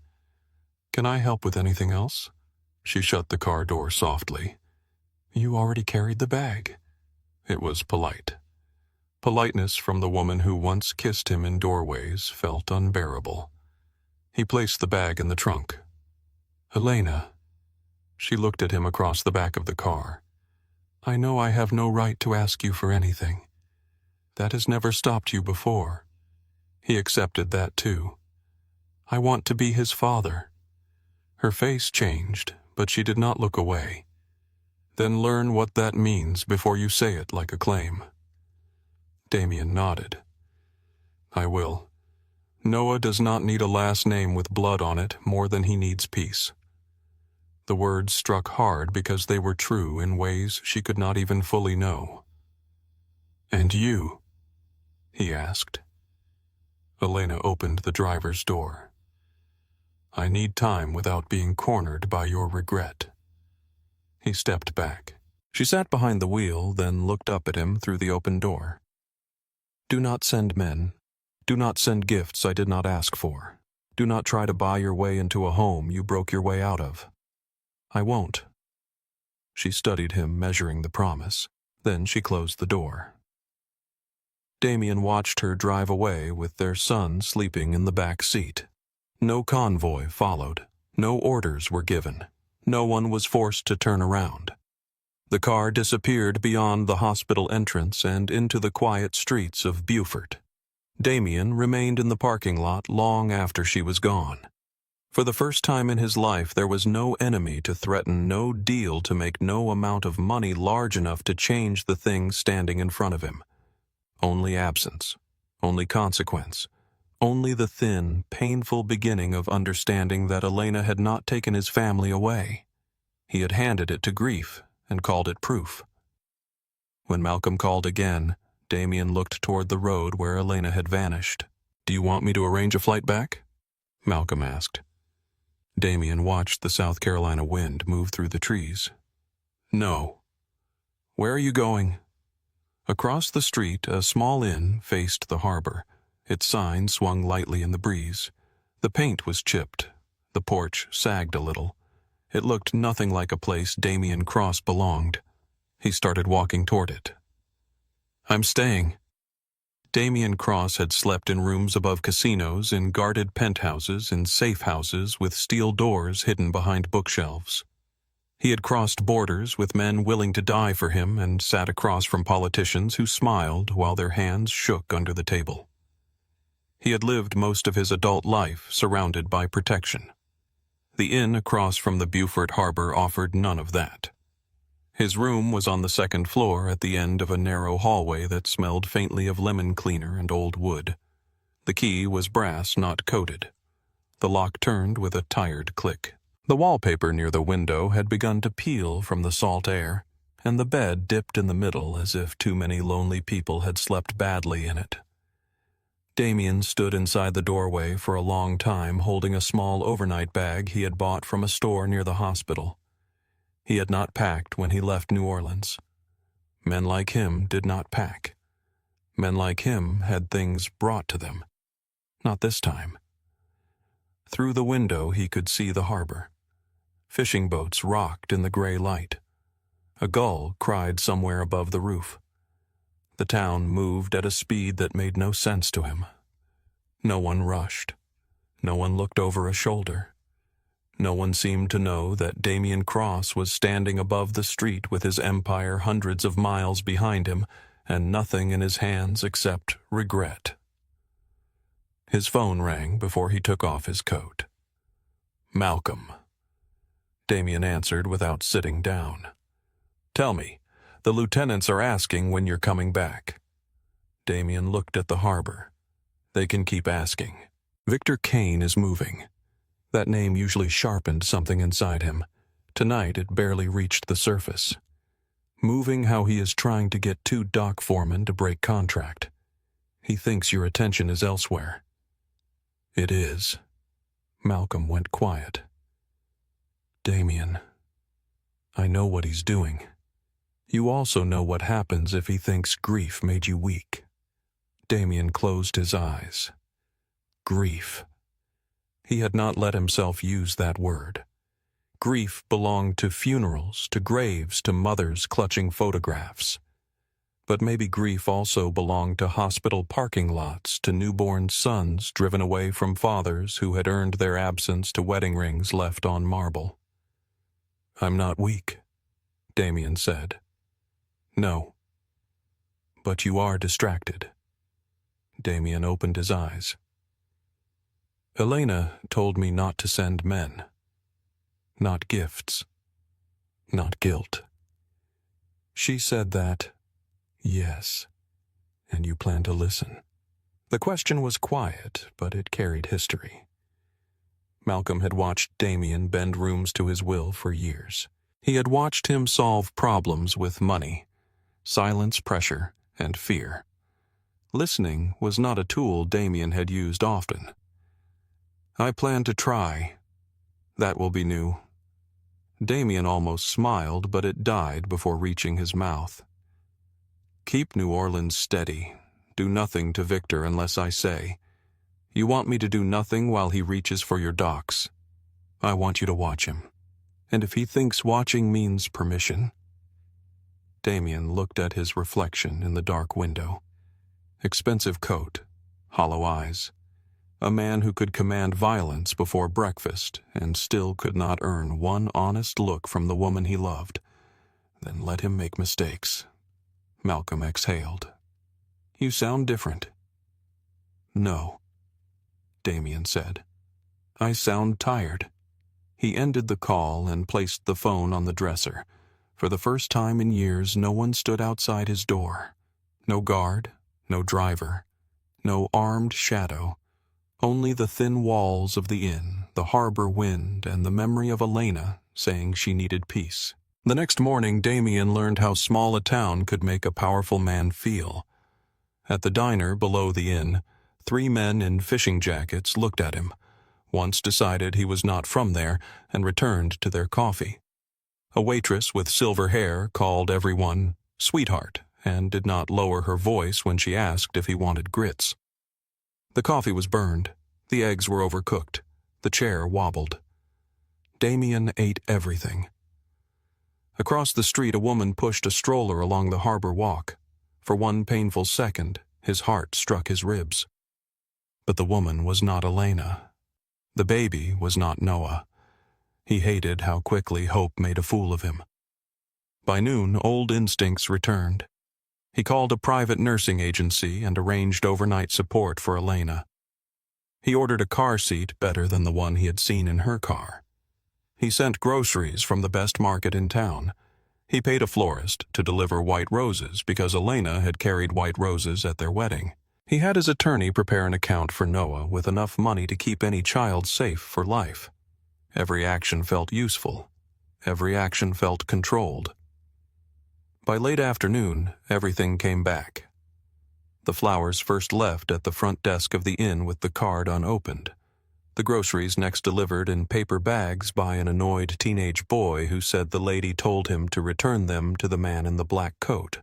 "Can I help with anything else?" She shut the car door softly. "You already carried the bag." It was polite. Politeness from the woman who once kissed him in doorways felt unbearable. He placed the bag in the trunk. "Elena." She looked at him across the back of the car. "I know I have no right to ask you for anything. That has never stopped you before." He accepted that too. "I want to be his father." Her face changed, but she did not look away. Then learn what that means before you say it like a claim. Damien nodded. I will. Noah does not need a last name with blood on it more than he needs peace. The words struck hard because they were true in ways she could not even fully know. And you? He asked. Elena opened the driver's door. I need time without being cornered by your regret. He stepped back. She sat behind the wheel, then looked up at him through the open door. Do not send men. Do not send gifts I did not ask for. Do not try to buy your way into a home you broke your way out of. I won't. She studied him, measuring the promise. Then she closed the door. Damien watched her drive away with their son sleeping in the back seat. No convoy followed. No orders were given. No one was forced to turn around. The car disappeared beyond the hospital entrance and into the quiet streets of Beaufort. Damien remained in the parking lot long after she was gone. For the first time in his life, there was no enemy to threaten, no deal to make no amount of money large enough to change the thing standing in front of him. Only absence, only consequence, only the thin, painful beginning of understanding that Elena had not taken his family away. He had handed it to grief and called it proof. When Malcolm called again, Damien looked toward the road where Elena had vanished. Do you want me to arrange a flight back? Malcolm asked. Damien watched the South Carolina wind move through the trees. No. Where are you going? Across the street, a small inn faced the harbor. Its sign swung lightly in the breeze. The paint was chipped. The porch sagged a little. It looked nothing like a place Damien Cross belonged. He started walking toward it. I'm staying. Damien Cross had slept in rooms above casinos, in guarded penthouses, in safe houses with steel doors hidden behind bookshelves. He had crossed borders with men willing to die for him and sat across from politicians who smiled while their hands shook under the table. He had lived most of his adult life surrounded by protection. The inn across from the Beaufort harbor offered none of that. His room was on the second floor at the end of a narrow hallway that smelled faintly of lemon cleaner and old wood. The key was brass, not coated. The lock turned with a tired click. The wallpaper near the window had begun to peel from the salt air, and the bed dipped in the middle as if too many lonely people had slept badly in it. Damien stood inside the doorway for a long time, holding a small overnight bag he had bought from a store near the hospital. He had not packed when he left New Orleans. Men like him did not pack. Men like him had things brought to them. Not this time. Through the window he could see the harbor. Fishing boats rocked in the gray light. A gull cried somewhere above the roof. The town moved at a speed that made no sense to him. No one rushed. No one looked over a shoulder. No one seemed to know that Damien Cross was standing above the street with his empire hundreds of miles behind him and nothing in his hands except regret. His phone rang before he took off his coat. Malcolm. Damien answered without sitting down. Tell me, the lieutenants are asking when you're coming back. Damien looked at the harbor. They can keep asking. Victor Kane is moving. That name usually sharpened something inside him. Tonight it barely reached the surface. Moving how he is trying to get 2 dock foremen to break contract. He thinks your attention is elsewhere. It is. Malcolm went quiet. Damien, I know what he's doing. You also know what happens if he thinks grief made you weak. Damien closed his eyes. Grief. He had not let himself use that word. Grief belonged to funerals, to graves, to mothers clutching photographs. But maybe grief also belonged to hospital parking lots, to newborn sons driven away from fathers who had earned their absence to wedding rings left on marble. I'm not weak, Damien said. No. But you are distracted. Damien opened his eyes. Elena told me not to send men. Not gifts. Not guilt. She said that, yes, and you plan to listen. The question was quiet, but it carried history. Malcolm had watched Damien bend rooms to his will for years. He had watched him solve problems with money, silence pressure, and fear. Listening was not a tool Damien had used often. I plan to try. That will be new. Damien almost smiled, but it died before reaching his mouth. Keep New Orleans steady. Do nothing to Victor unless I say. You want me to do nothing while he reaches for your docks. I want you to watch him. And if he thinks watching means permission... Damien looked at his reflection in the dark window. Expensive coat, hollow eyes. A man who could command violence before breakfast and still could not earn one honest look from the woman he loved. Then let him make mistakes. Malcolm exhaled. You sound different. No, Damien said. I sound tired. He ended the call and placed the phone on the dresser. For the first time in years, no one stood outside his door. No guard, no driver, no armed shadow. Only the thin walls of the inn, the harbor wind, and the memory of Elena saying she needed peace. The next morning, Damien learned how small a town could make a powerful man feel. At the diner below the inn, 3 men in fishing jackets looked at him, once decided he was not from there, and returned to their coffee. A waitress with silver hair called everyone sweetheart and did not lower her voice when she asked if he wanted grits. The coffee was burned, the eggs were overcooked, the chair wobbled. Damien ate everything. Across the street, a woman pushed a stroller along the harbor walk. For one painful second, his heart struck his ribs. But the woman was not Elena. The baby was not Noah. He hated how quickly hope made a fool of him. By noon, old instincts returned. He called a private nursing agency and arranged overnight support for Elena. He ordered a car seat better than the one he had seen in her car. He sent groceries from the best market in town. He paid a florist to deliver white roses because Elena had carried white roses at their wedding. He had his attorney prepare an account for Noah with enough money to keep any child safe for life. Every action felt useful. Every action felt controlled. By late afternoon, everything came back. The flowers first left at the front desk of the inn with the card unopened. The groceries next delivered in paper bags by an annoyed teenage boy who said the lady told him to return them to the man in the black coat.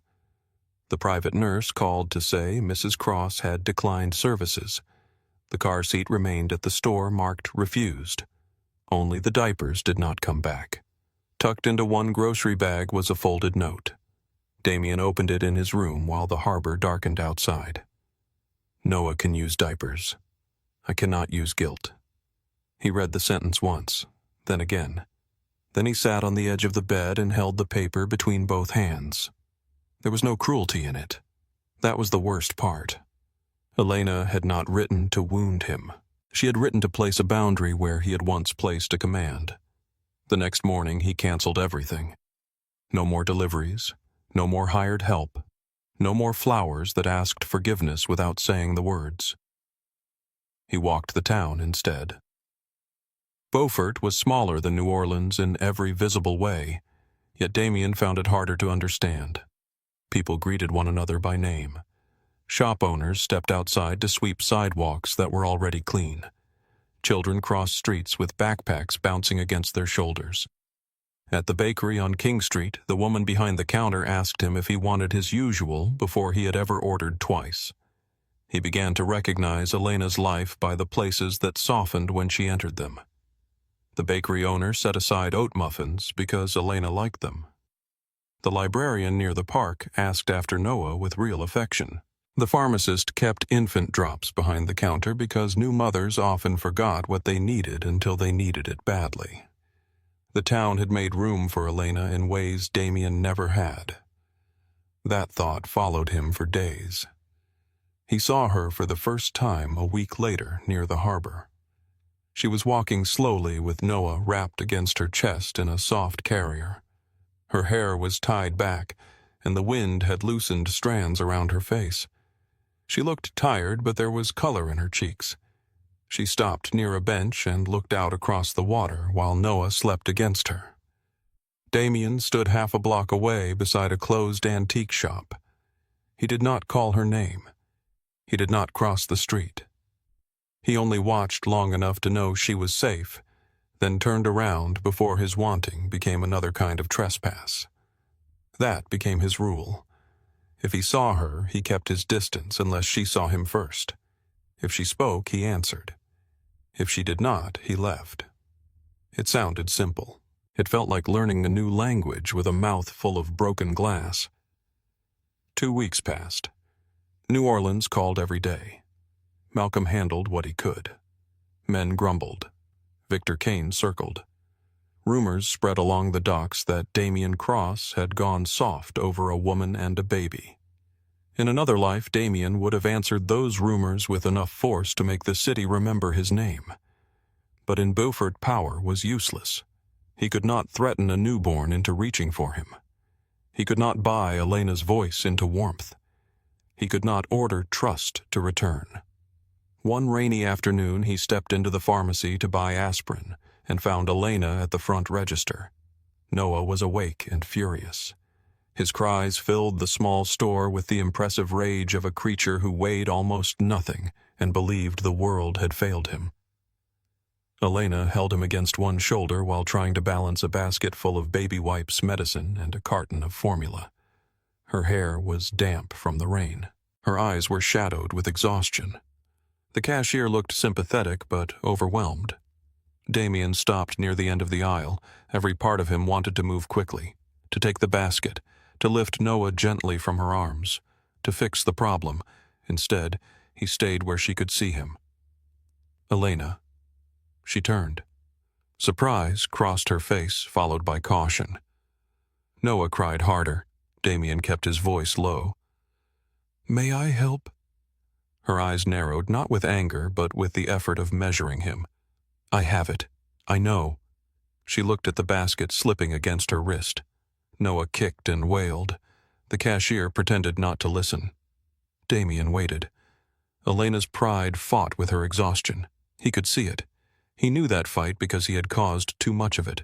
The private nurse called to say Mrs. Cross had declined services. The car seat remained at the store marked refused. Only the diapers did not come back. Tucked into one grocery bag was a folded note. Damien opened it in his room while the harbor darkened outside. Noah can use diapers. I cannot use guilt. He read the sentence once, then again. Then he sat on the edge of the bed and held the paper between both hands. There was no cruelty in it. That was the worst part. Elena had not written to wound him. She had written to place a boundary where he had once placed a command. The next morning he canceled everything. No more deliveries. No more hired help. No more flowers that asked forgiveness without saying the words. He walked the town instead. Beaufort was smaller than New Orleans in every visible way, yet Damien found it harder to understand. People greeted one another by name. Shop owners stepped outside to sweep sidewalks that were already clean. Children crossed streets with backpacks bouncing against their shoulders. At the bakery on King Street, the woman behind the counter asked him if he wanted his usual before he had ever ordered twice. He began to recognize Elena's life by the places that softened when she entered them. The bakery owner set aside oat muffins because Elena liked them. The librarian near the park asked after Noah with real affection. The pharmacist kept infant drops behind the counter because new mothers often forgot what they needed until they needed it badly. The town had made room for Elena in ways Damien never had. That thought followed him for days. He saw her for the first time a week later near the harbor. She was walking slowly with Noah wrapped against her chest in a soft carrier. Her hair was tied back, and the wind had loosened strands around her face. She looked tired, but there was color in her cheeks. She stopped near a bench and looked out across the water while Noah slept against her. Damien stood half a block away beside a closed antique shop. He did not call her name. He did not cross the street. He only watched long enough to know she was safe, then turned around before his wanting became another kind of trespass. That became his rule. If he saw her, he kept his distance unless she saw him first. If she spoke, he answered. If she did not, he left. It sounded simple. It felt like learning a new language with a mouth full of broken glass. 2 weeks passed. New Orleans called every day. Malcolm handled what he could. Men grumbled. Victor Kane circled. Rumors spread along the docks that Damien Cross had gone soft over a woman and a baby. In another life, Damien would have answered those rumors with enough force to make the city remember his name. But in Beaufort, power was useless. He could not threaten a newborn into reaching for him. He could not buy Elena's voice into warmth. He could not order trust to return. One rainy afternoon, he stepped into the pharmacy to buy aspirin and found Elena at the front register. Noah was awake and furious. His cries filled the small store with the impressive rage of a creature who weighed almost nothing and believed the world had failed him. Elena held him against one shoulder while trying to balance a basket full of baby wipes, medicine, and a carton of formula. Her hair was damp from the rain. Her eyes were shadowed with exhaustion. The cashier looked sympathetic but overwhelmed. Damien stopped near the end of the aisle. Every part of him wanted to move quickly, to take the basket, to lift Noah gently from her arms, to fix the problem. Instead, he stayed where she could see him. Elena. She turned. Surprise crossed her face, followed by caution. Noah cried harder. Damien kept his voice low. "May I help?" Her eyes narrowed, not with anger, but with the effort of measuring him. "I have it. I know." She looked at the basket slipping against her wrist. Noah kicked and wailed. The cashier pretended not to listen. Damien waited. Elena's pride fought with her exhaustion. He could see it. He knew that fight because he had caused too much of it.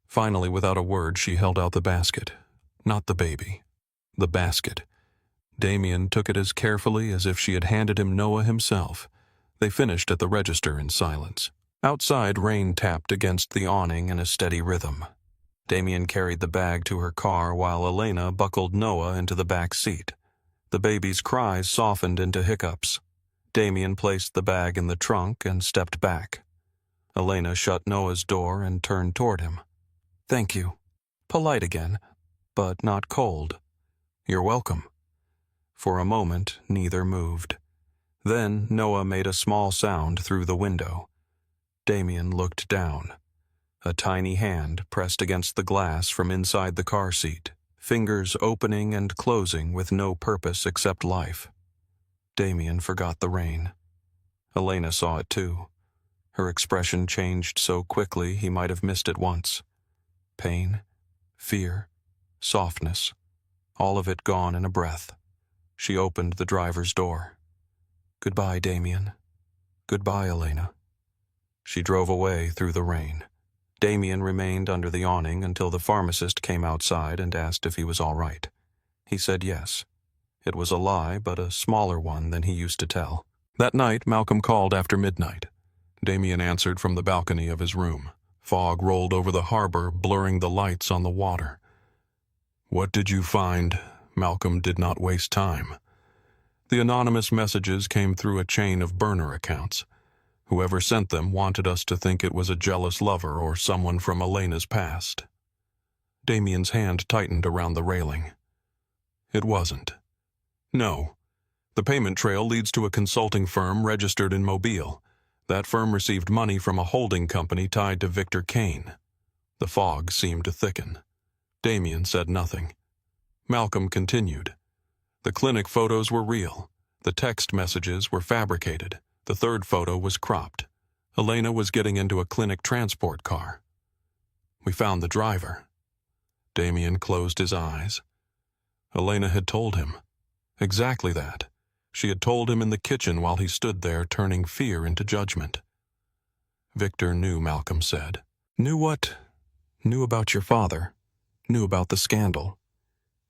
Finally, without a word, she held out the basket. Not the baby. The basket. Damien took it as carefully as if she had handed him Noah himself. They finished at the register in silence. Outside, rain tapped against the awning in a steady rhythm. Damien carried the bag to her car while Elena buckled Noah into the back seat. The baby's cries softened into hiccups. Damien placed the bag in the trunk and stepped back. Elena shut Noah's door and turned toward him. "Thank you." Polite again, but not cold. "You're welcome." For a moment, neither moved. Then Noah made a small sound through the window. Damien looked down. A tiny hand pressed against the glass from inside the car seat, fingers opening and closing with no purpose except life. Damien forgot the rain. Elena saw it too. Her expression changed so quickly he might have missed it once. Pain, fear, softness, all of it gone in a breath. She opened the driver's door. "Goodbye, Damien. Goodbye, Elena." She drove away through the rain. Damien remained under the awning until the pharmacist came outside and asked if he was all right. He said yes. It was a lie, but a smaller one than he used to tell. That night, Malcolm called after midnight. Damien answered from the balcony of his room. Fog rolled over the harbor, blurring the lights on the water. "What did you find?" Malcolm did not waste time. The anonymous messages came through a chain of burner accounts. Whoever sent them wanted us to think it was a jealous lover or someone from Elena's past. Damien's hand tightened around the railing. It wasn't. No. The payment trail leads to a consulting firm registered in Mobile. That firm received money from a holding company tied to Victor Kane. The fog seemed to thicken. Damien said nothing. Malcolm continued. The clinic photos were real. The text messages were fabricated. The third photo was cropped. Elena was getting into a clinic transport car. We found the driver. Damien closed his eyes. Elena had told him. Exactly that. She had told him in the kitchen while he stood there, turning fear into judgment. Victor knew, Malcolm said. Knew what? Knew about your father. Knew about the scandal.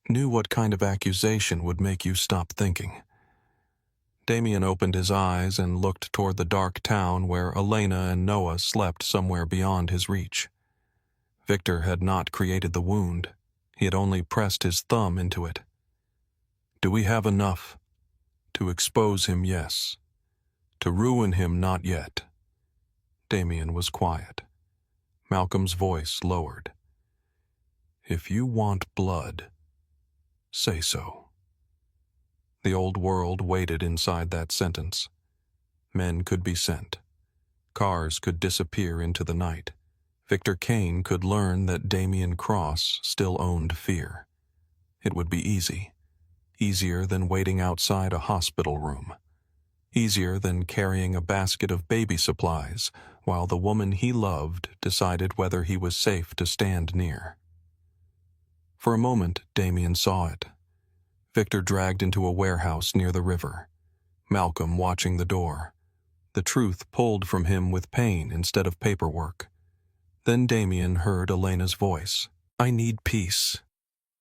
Knew what kind of accusation would make you stop thinking. Damien opened his eyes and looked toward the dark town where Elena and Noah slept somewhere beyond his reach. Victor had not created the wound. He had only pressed his thumb into it. Do we have enough? To expose him, yes. To ruin him, not yet. Damien was quiet. Malcolm's voice lowered. If you want blood, say so. The old world waited inside that sentence. Men could be sent. Cars could disappear into the night. Victor Kane could learn that Damien Cross still owned fear. It would be easy. Easier than waiting outside a hospital room. Easier than carrying a basket of baby supplies while the woman he loved decided whether he was safe to stand near. For a moment, Damien saw it. Victor dragged into a warehouse near the river. Malcolm watching the door. The truth pulled from him with pain instead of paperwork. Then Damien heard Elena's voice. I need peace.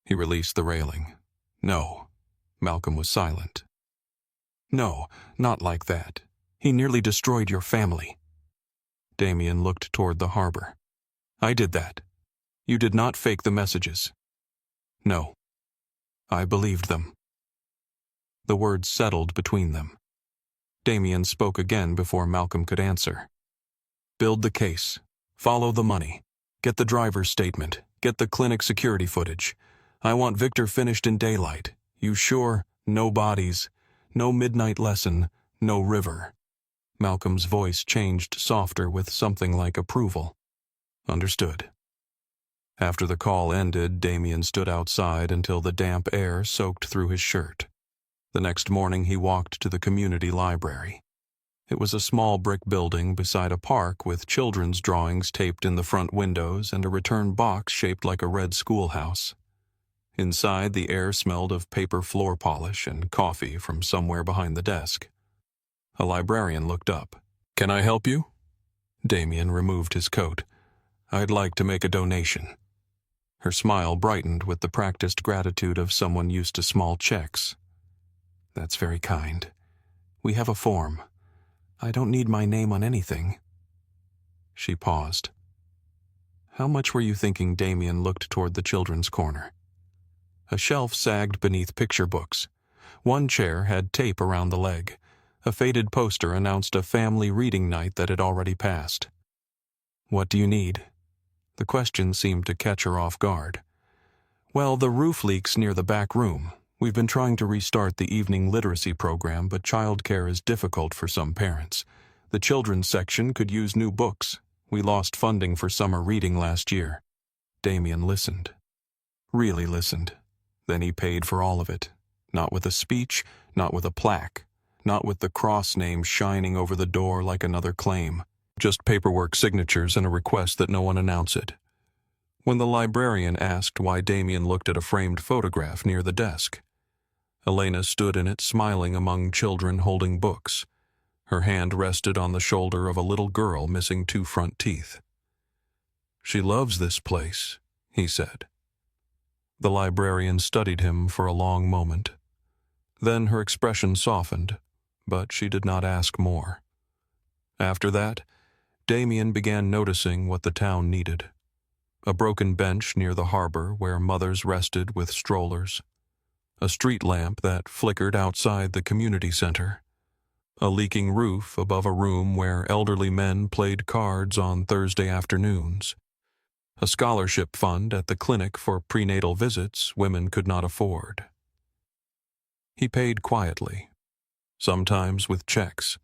He released the railing. No. Malcolm was silent. No, not like that. He nearly destroyed your family. Damien looked toward the harbor. I did that. You did not fake the messages. No. I believed them. The words settled between them. Damien spoke again before Malcolm could answer. Build the case. Follow the money. Get the driver's statement. Get the clinic security footage. I want Victor finished in daylight. You sure? No bodies. No midnight lesson. No river. Malcolm's voice changed softer with something like approval. Understood. After the call ended, Damien stood outside until the damp air soaked through his shirt. The next morning he walked to the community library. It was a small brick building beside a park with children's drawings taped in the front windows and a return box shaped like a red schoolhouse. Inside, the air smelled of paper floor polish and coffee from somewhere behind the desk. A librarian looked up. Can I help you? Damien removed his coat. I'd like to make a donation. Her smile brightened with the practiced gratitude of someone used to small checks. That's very kind. We have a form. I don't need my name on anything. She paused. How much were you thinking? Damien looked toward the children's corner. A shelf sagged beneath picture books. One chair had tape around the leg. A faded poster announced a family reading night that had already passed. What do you need? The question seemed to catch her off guard. Well, the roof leaks near the back room. We've been trying to restart the evening literacy program, but childcare is difficult for some parents. The children's section could use new books. We lost funding for summer reading last year. Damien listened. Really listened. Then he paid for all of it. Not with a speech, not with a plaque, not with the cross name shining over the door like another claim. Just paperwork signatures and a request that no one announce it. When the librarian asked why Damien looked at a framed photograph near the desk, Elena stood in it smiling among children holding books. Her hand rested on the shoulder of a little girl missing 2 front teeth. She loves this place, he said. The librarian studied him for a long moment. Then her expression softened, but she did not ask more. After that, Damien began noticing what the town needed. A broken bench near the harbor where mothers rested with strollers. A street lamp that flickered outside the community center. A leaking roof above a room where elderly men played cards on Thursday afternoons. A scholarship fund at the clinic for prenatal visits women could not afford. He paid quietly, sometimes with checks,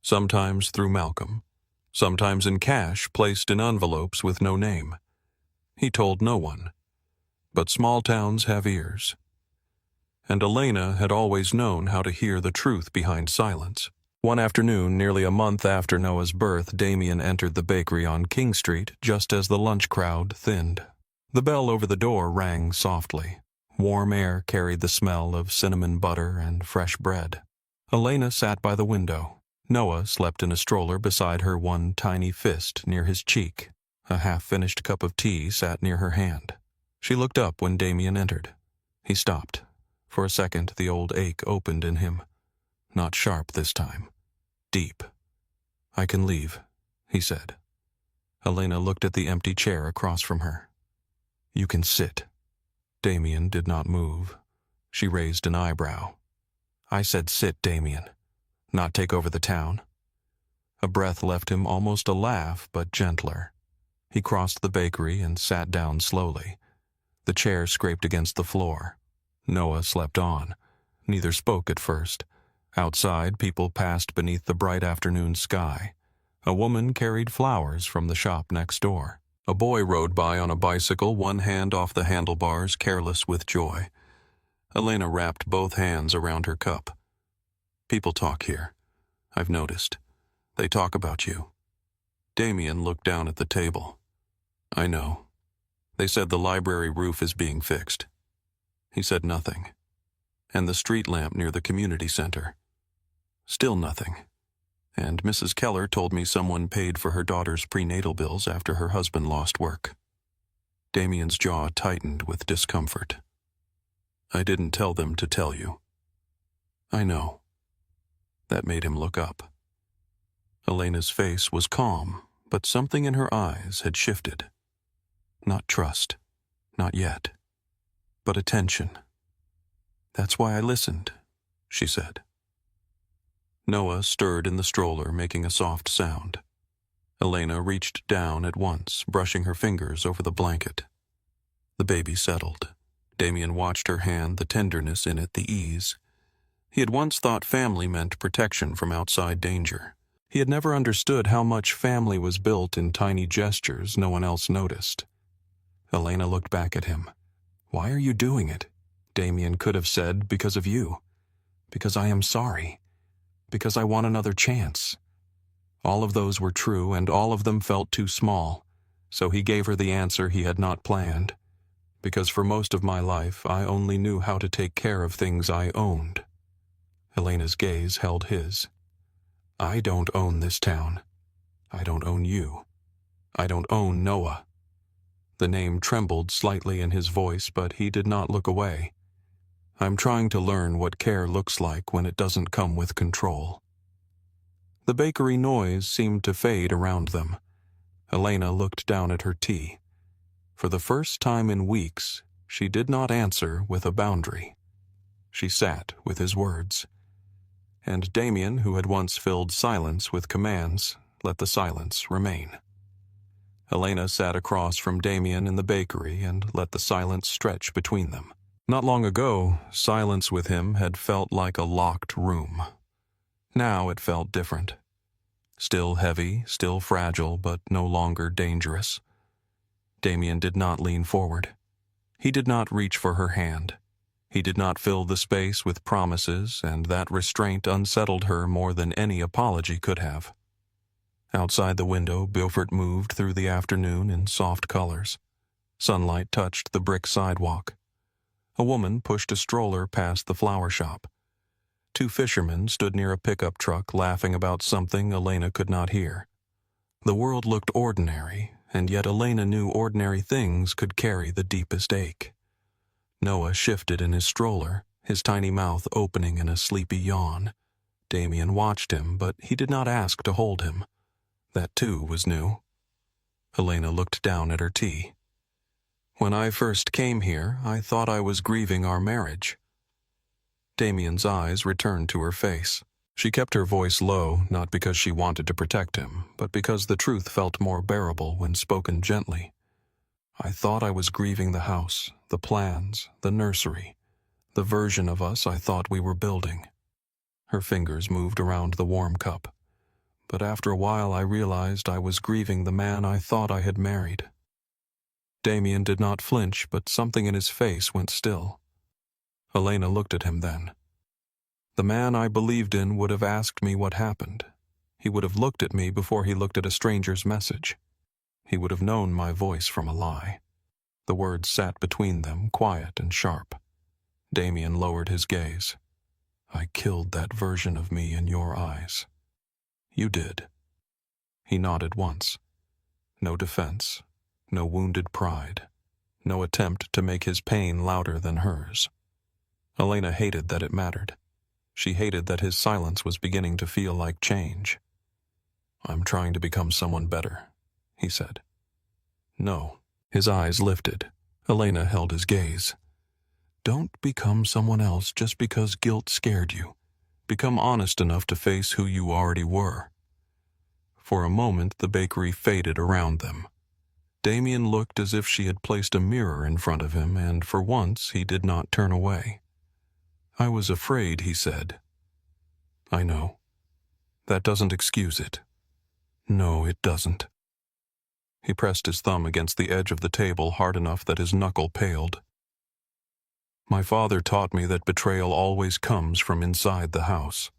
sometimes through Malcolm, sometimes in cash placed in envelopes with no name. He told no one, but small towns have ears. And Elena had always known how to hear the truth behind silence. One afternoon, nearly a month after Noah's birth, Damien entered the bakery on King Street just as the lunch crowd thinned. The bell over the door rang softly. Warm air carried the smell of cinnamon butter and fresh bread. Elena sat by the window. Noah slept in a stroller beside her, one tiny fist near his cheek. A half-finished cup of tea sat near her hand. She looked up when Damien entered. He stopped. For a second, the old ache opened in him. Not sharp this time. Deep. "I can leave," he said. Elena looked at the empty chair across from her. "You can sit." Damien did not move. She raised an eyebrow. "I said sit, Damien, not take over the town." A breath left him, almost a laugh, but gentler. He crossed the bakery and sat down slowly. The chair scraped against the floor. Noah slept on. Neither spoke at first. Outside, people passed beneath the bright afternoon sky. A woman carried flowers from the shop next door. A boy rode by on a bicycle, one hand off the handlebars, careless with joy. Elena wrapped both hands around her cup. "People talk here. I've noticed. They talk about you." Damien looked down at the table. "I know. They said the library roof is being fixed." He said nothing. "And the street lamp near the community center." Still nothing. "And Mrs. Keller told me someone paid for her daughter's prenatal bills after her husband lost work." Damien's jaw tightened with discomfort. "I didn't tell them to tell you." "I know." That made him look up. Elena's face was calm, but something in her eyes had shifted. Not trust, not yet, but attention. "That's why I listened," she said. Noah stirred in the stroller, making a soft sound. Elena reached down at once, brushing her fingers over the blanket. The baby settled. Damien watched her hand, the tenderness in it, the ease. He had once thought family meant protection from outside danger. He had never understood how much family was built in tiny gestures no one else noticed. Elena looked back at him. "Why are you doing it?" Damien could have said, "Because of you. Because I am sorry. Because I want another chance." All of those were true, and all of them felt too small. So he gave her the answer he had not planned. "Because for most of my life, I only knew how to take care of things I owned." Elena's gaze held his. "I don't own this town. I don't own you. I don't own Noah." The name trembled slightly in his voice, but he did not look away. "I'm trying to learn what care looks like when it doesn't come with control." The bakery noise seemed to fade around them. Elena looked down at her tea. For the first time in weeks, she did not answer with a boundary. She sat with his words. And Damien, who had once filled silence with commands, let the silence remain. Elena sat across from Damien in the bakery and let the silence stretch between them. Not long ago, silence with him had felt like a locked room. Now it felt different. Still heavy, still fragile, but no longer dangerous. Damien did not lean forward. He did not reach for her hand. He did not fill the space with promises, and that restraint unsettled her more than any apology could have. Outside the window, Beaufort moved through the afternoon in soft colors. Sunlight touched the brick sidewalk. A woman pushed a stroller past the flower shop. Two fishermen stood near a pickup truck laughing about something Elena could not hear. The world looked ordinary, and yet Elena knew ordinary things could carry the deepest ache. Noah shifted in his stroller, his tiny mouth opening in a sleepy yawn. Damien watched him, but he did not ask to hold him. That too was new. Elena looked down at her tea. "When I first came here, I thought I was grieving our marriage." Damien's eyes returned to her face. She kept her voice low, not because she wanted to protect him, but because the truth felt more bearable when spoken gently. "I thought I was grieving the house, the plans, the nursery, the version of us I thought we were building." Her fingers moved around the warm cup. "But after a while I realized I was grieving the man I thought I had married." Damien did not flinch, but something in his face went still. Elena looked at him then. "The man I believed in would have asked me what happened. He would have looked at me before he looked at a stranger's message. He would have known my voice from a lie." The words sat between them, quiet and sharp. Damien lowered his gaze. I killed that version of me in your eyes. You did. He nodded once. No defense, no wounded pride, no attempt to make his pain louder than hers. Elena hated that it mattered. She hated that his silence was beginning to feel like change. I'm trying to become someone better, he said. No. His eyes lifted. Elena held his gaze. Don't become someone else just because guilt scared you. Become honest enough to face who you already were. For a moment, the bakery faded around them. Damien looked as if she had placed a mirror in front of him, and for once he did not turn away. I was afraid, he said. I know. That doesn't excuse it. No, it doesn't. He pressed his thumb against the edge of the table hard enough that his knuckle paled. My father taught me that betrayal always comes from inside the house.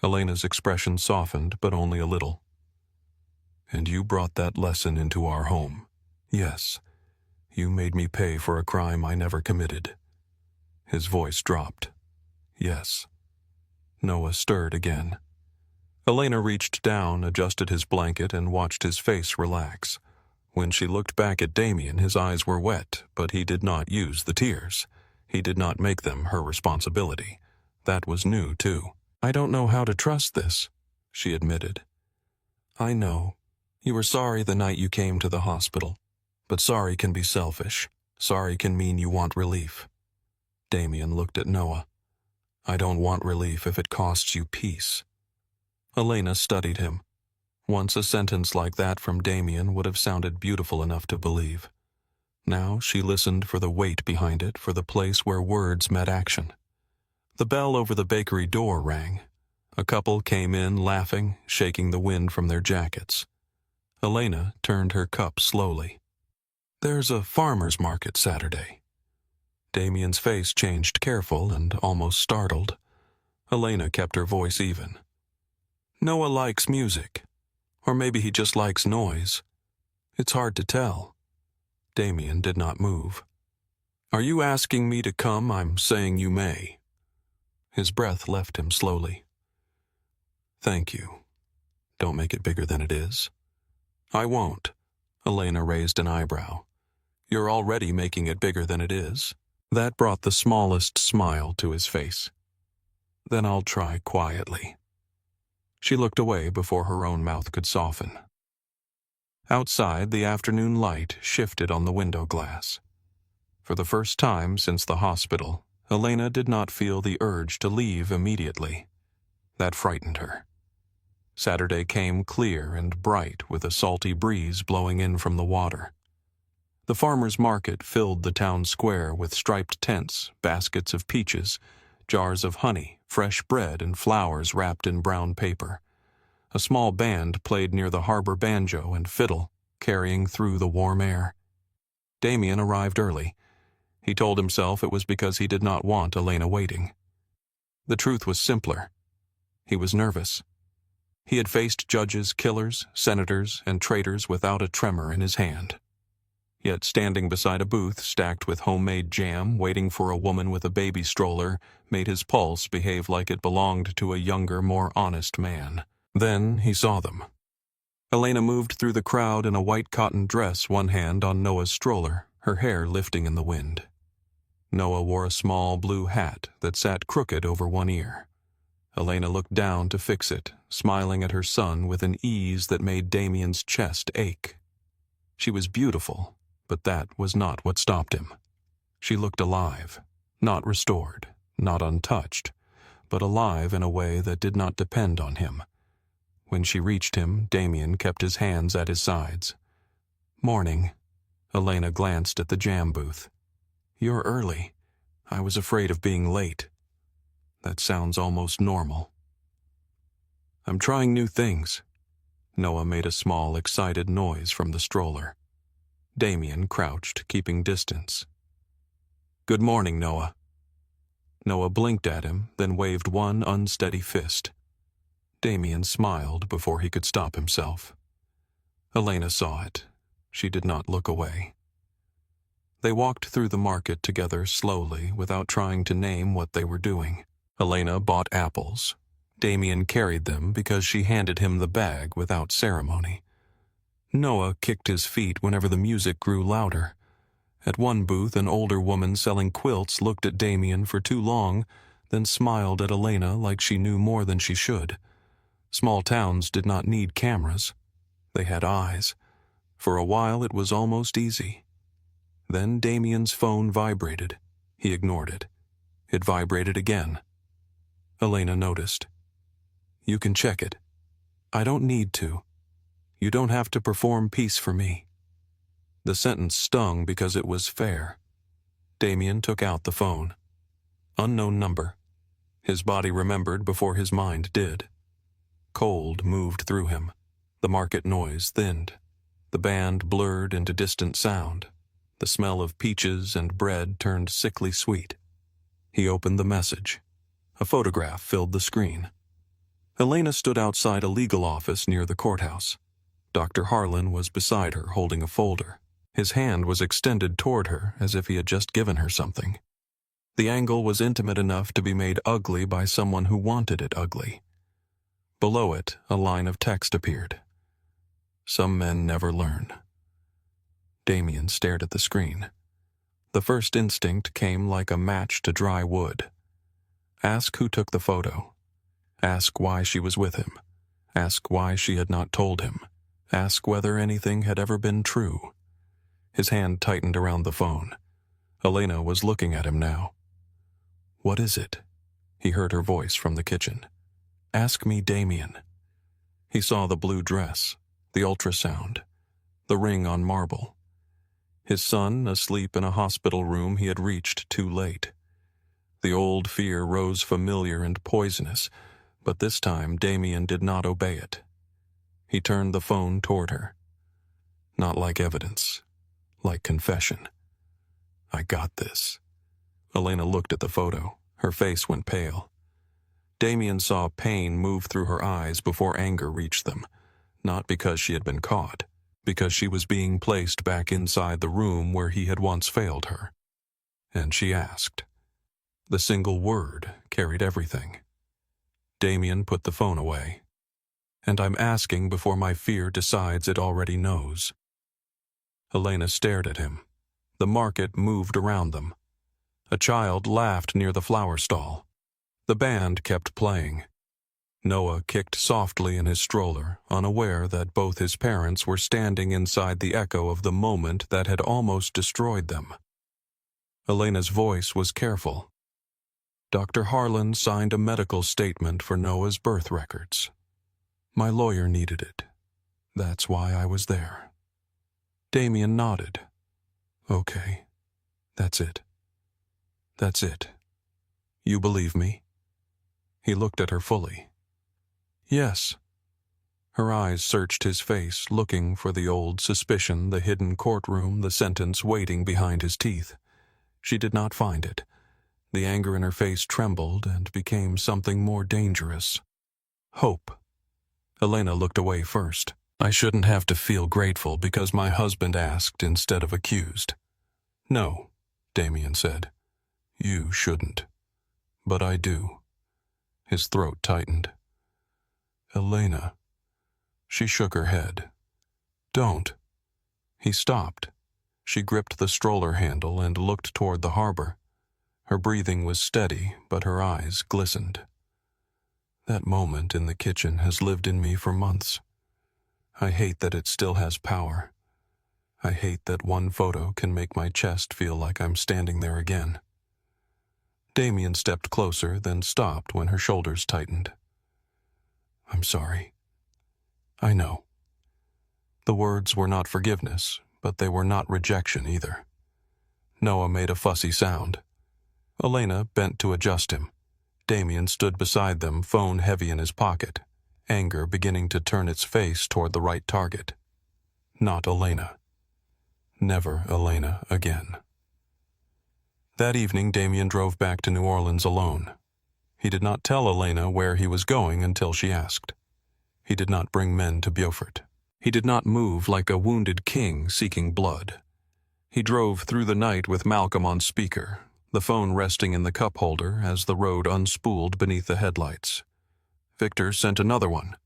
Elena's expression softened, but only a little. And you brought that lesson into our home. Yes, you made me pay for a crime I never committed. His voice dropped. Yes. Noah stirred again. Elena reached down, adjusted his blanket, and watched his face relax. When she looked back at Damien, his eyes were wet, but he did not use the tears. He did not make them her responsibility. That was new, too. I don't know how to trust this, she admitted. I know. You were sorry the night you came to the hospital. But sorry can be selfish. Sorry can mean you want relief. Damien looked at Noah. I don't want relief if it costs you peace. Elena studied him. Once a sentence like that from Damien would have sounded beautiful enough to believe. Now she listened for the weight behind it, for the place where words met action. The bell over the bakery door rang. A couple came in laughing, shaking the wind from their jackets. Elena turned her cup slowly. There's a farmer's market Saturday. Damien's face changed, careful and almost startled. Elena kept her voice even. Noah likes music. Or maybe he just likes noise. It's hard to tell. Damien did not move. Are you asking me to come? I'm saying you may. His breath left him slowly. Thank you. Don't make it bigger than it is. I won't. Elena raised an eyebrow. You're already making it bigger than it is. That brought the smallest smile to his face. Then I'll try quietly. She looked away before her own mouth could soften. Outside, the afternoon light shifted on the window glass. For the first time since the hospital, Elena did not feel the urge to leave immediately. That frightened her. Saturday came clear and bright with a salty breeze blowing in from the water. The farmer's market filled the town square with striped tents, baskets of peaches, jars of honey, fresh bread, and flowers wrapped in brown paper. A small band played near the harbor banjo and fiddle, carrying through the warm air. Damien arrived early. He told himself it was because he did not want Elena waiting. The truth was simpler. He was nervous. He had faced judges, killers, senators, and traitors without a tremor in his hand. Yet standing beside a booth stacked with homemade jam, waiting for a woman with a baby stroller, made his pulse behave like it belonged to a younger, more honest man. Then he saw them. Elena moved through the crowd in a white cotton dress, one hand on Noah's stroller, her hair lifting in the wind. Noah wore a small blue hat that sat crooked over one ear. Elena looked down to fix it, smiling at her son with an ease that made Damien's chest ache. She was beautiful, but that was not what stopped him. She looked alive, not restored, not untouched, but alive in a way that did not depend on him. When she reached him, Damien kept his hands at his sides. Morning. Elena glanced at the jam booth. You're early. I was afraid of being late. That sounds almost normal. I'm trying new things. Noah made a small, excited noise from the stroller. Damien crouched, keeping distance. Good morning, Noah. Noah blinked at him, then waved one unsteady fist. Damien smiled before he could stop himself. Elena saw it. She did not look away. They walked through the market together slowly without trying to name what they were doing. Elena bought apples. Damien carried them because she handed him the bag without ceremony. Noah kicked his feet whenever the music grew louder. At one booth, an older woman selling quilts looked at Damien for too long, then smiled at Elena like she knew more than she should. Small towns did not need cameras. They had eyes. For a while it was almost easy. Then Damien's phone vibrated. He ignored it. It vibrated again. Elena noticed. "You can check it. I don't need to. You don't have to perform peace for me." The sentence stung because it was fair. Damien took out the phone. Unknown number. His body remembered before his mind did. Cold moved through him. The market noise thinned. The band blurred into distant sound. The smell of peaches and bread turned sickly sweet. He opened the message. A photograph filled the screen. Elena stood outside a legal office near the courthouse. Dr. Harlan was beside her, holding a folder. His hand was extended toward her as if he had just given her something. The angle was intimate enough to be made ugly by someone who wanted it ugly. Below it, a line of text appeared. "Some men never learn." Damien stared at the screen. The first instinct came like a match to dry wood. Ask who took the photo. Ask why she was with him. Ask why she had not told him. Ask whether anything had ever been true. His hand tightened around the phone. Elena was looking at him now. "What is it?" He heard her voice from the kitchen. "Ask me, Damien." He saw the blue dress, the ultrasound, the ring on marble. His son, asleep in a hospital room he had reached too late. The old fear rose familiar and poisonous, but this time Damien did not obey it. He turned the phone toward her. Not like evidence, like confession. "I got this." Elena looked at the photo. Her face went pale. Damien saw pain move through her eyes before anger reached them, not because she had been caught, because she was being placed back inside the room where he had once failed her. And she asked. The single word carried everything. Damien put the phone away. "And I'm asking before my fear decides it already knows." Elena stared at him. The market moved around them. A child laughed near the flower stall. The band kept playing. Noah kicked softly in his stroller, unaware that both his parents were standing inside the echo of the moment that had almost destroyed them. Elena's voice was careful. Dr. Harlan signed a medical statement for Noah's birth records. "My lawyer needed it. That's why I was there." Damien nodded. "Okay. That's it. That's it. You believe me?" He looked at her fully. "Yes." Her eyes searched his face, looking for the old suspicion, the hidden courtroom, the sentence waiting behind his teeth. She did not find it. The anger in her face trembled and became something more dangerous. Hope. Elena looked away first. "I shouldn't have to feel grateful because my husband asked instead of accused." "No," Damien said. "You shouldn't. But I do." His throat tightened. "Elena." She shook her head. "Don't." He stopped. She gripped the stroller handle and looked toward the harbor. Her breathing was steady, but her eyes glistened. "That moment in the kitchen has lived in me for months. I hate that it still has power. I hate that one photo can make my chest feel like I'm standing there again." Damien stepped closer, then stopped when her shoulders tightened. "I'm sorry. I know." The words were not forgiveness, but they were not rejection either. Noah made a fussy sound. Elena bent to adjust him. Damien stood beside them, phone heavy in his pocket, anger beginning to turn its face toward the right target. Not Elena. Never Elena again. That evening, Damien drove back to New Orleans alone. He did not tell Elena where he was going until she asked. He did not bring men to Beaufort. He did not move like a wounded king seeking blood. He drove through the night with Malcolm on speaker, the phone resting in the cup holder as the road unspooled beneath the headlights. "Victor sent another one,"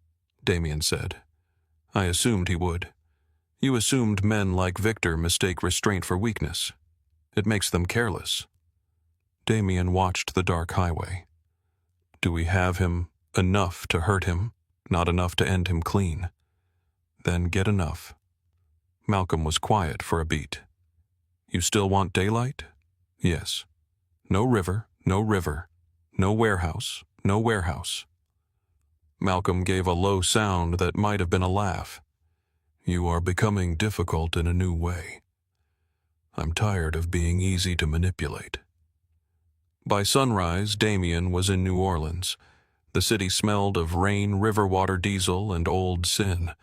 Damien said. "I assumed he would. You assumed men like Victor mistake restraint for weakness. It makes them careless." Damien watched the dark highway. "Do we have him enough to hurt him, not enough to end him clean? Then get enough." Malcolm was quiet for a beat. "You still want daylight?" "Yes. No river, no river. No warehouse, no warehouse." Malcolm gave a low sound that might have been a laugh. "You are becoming difficult in a new way. I'm tired of being easy to manipulate." By sunrise, Damien was in New Orleans. The city smelled of rain, river water, diesel, and old sin.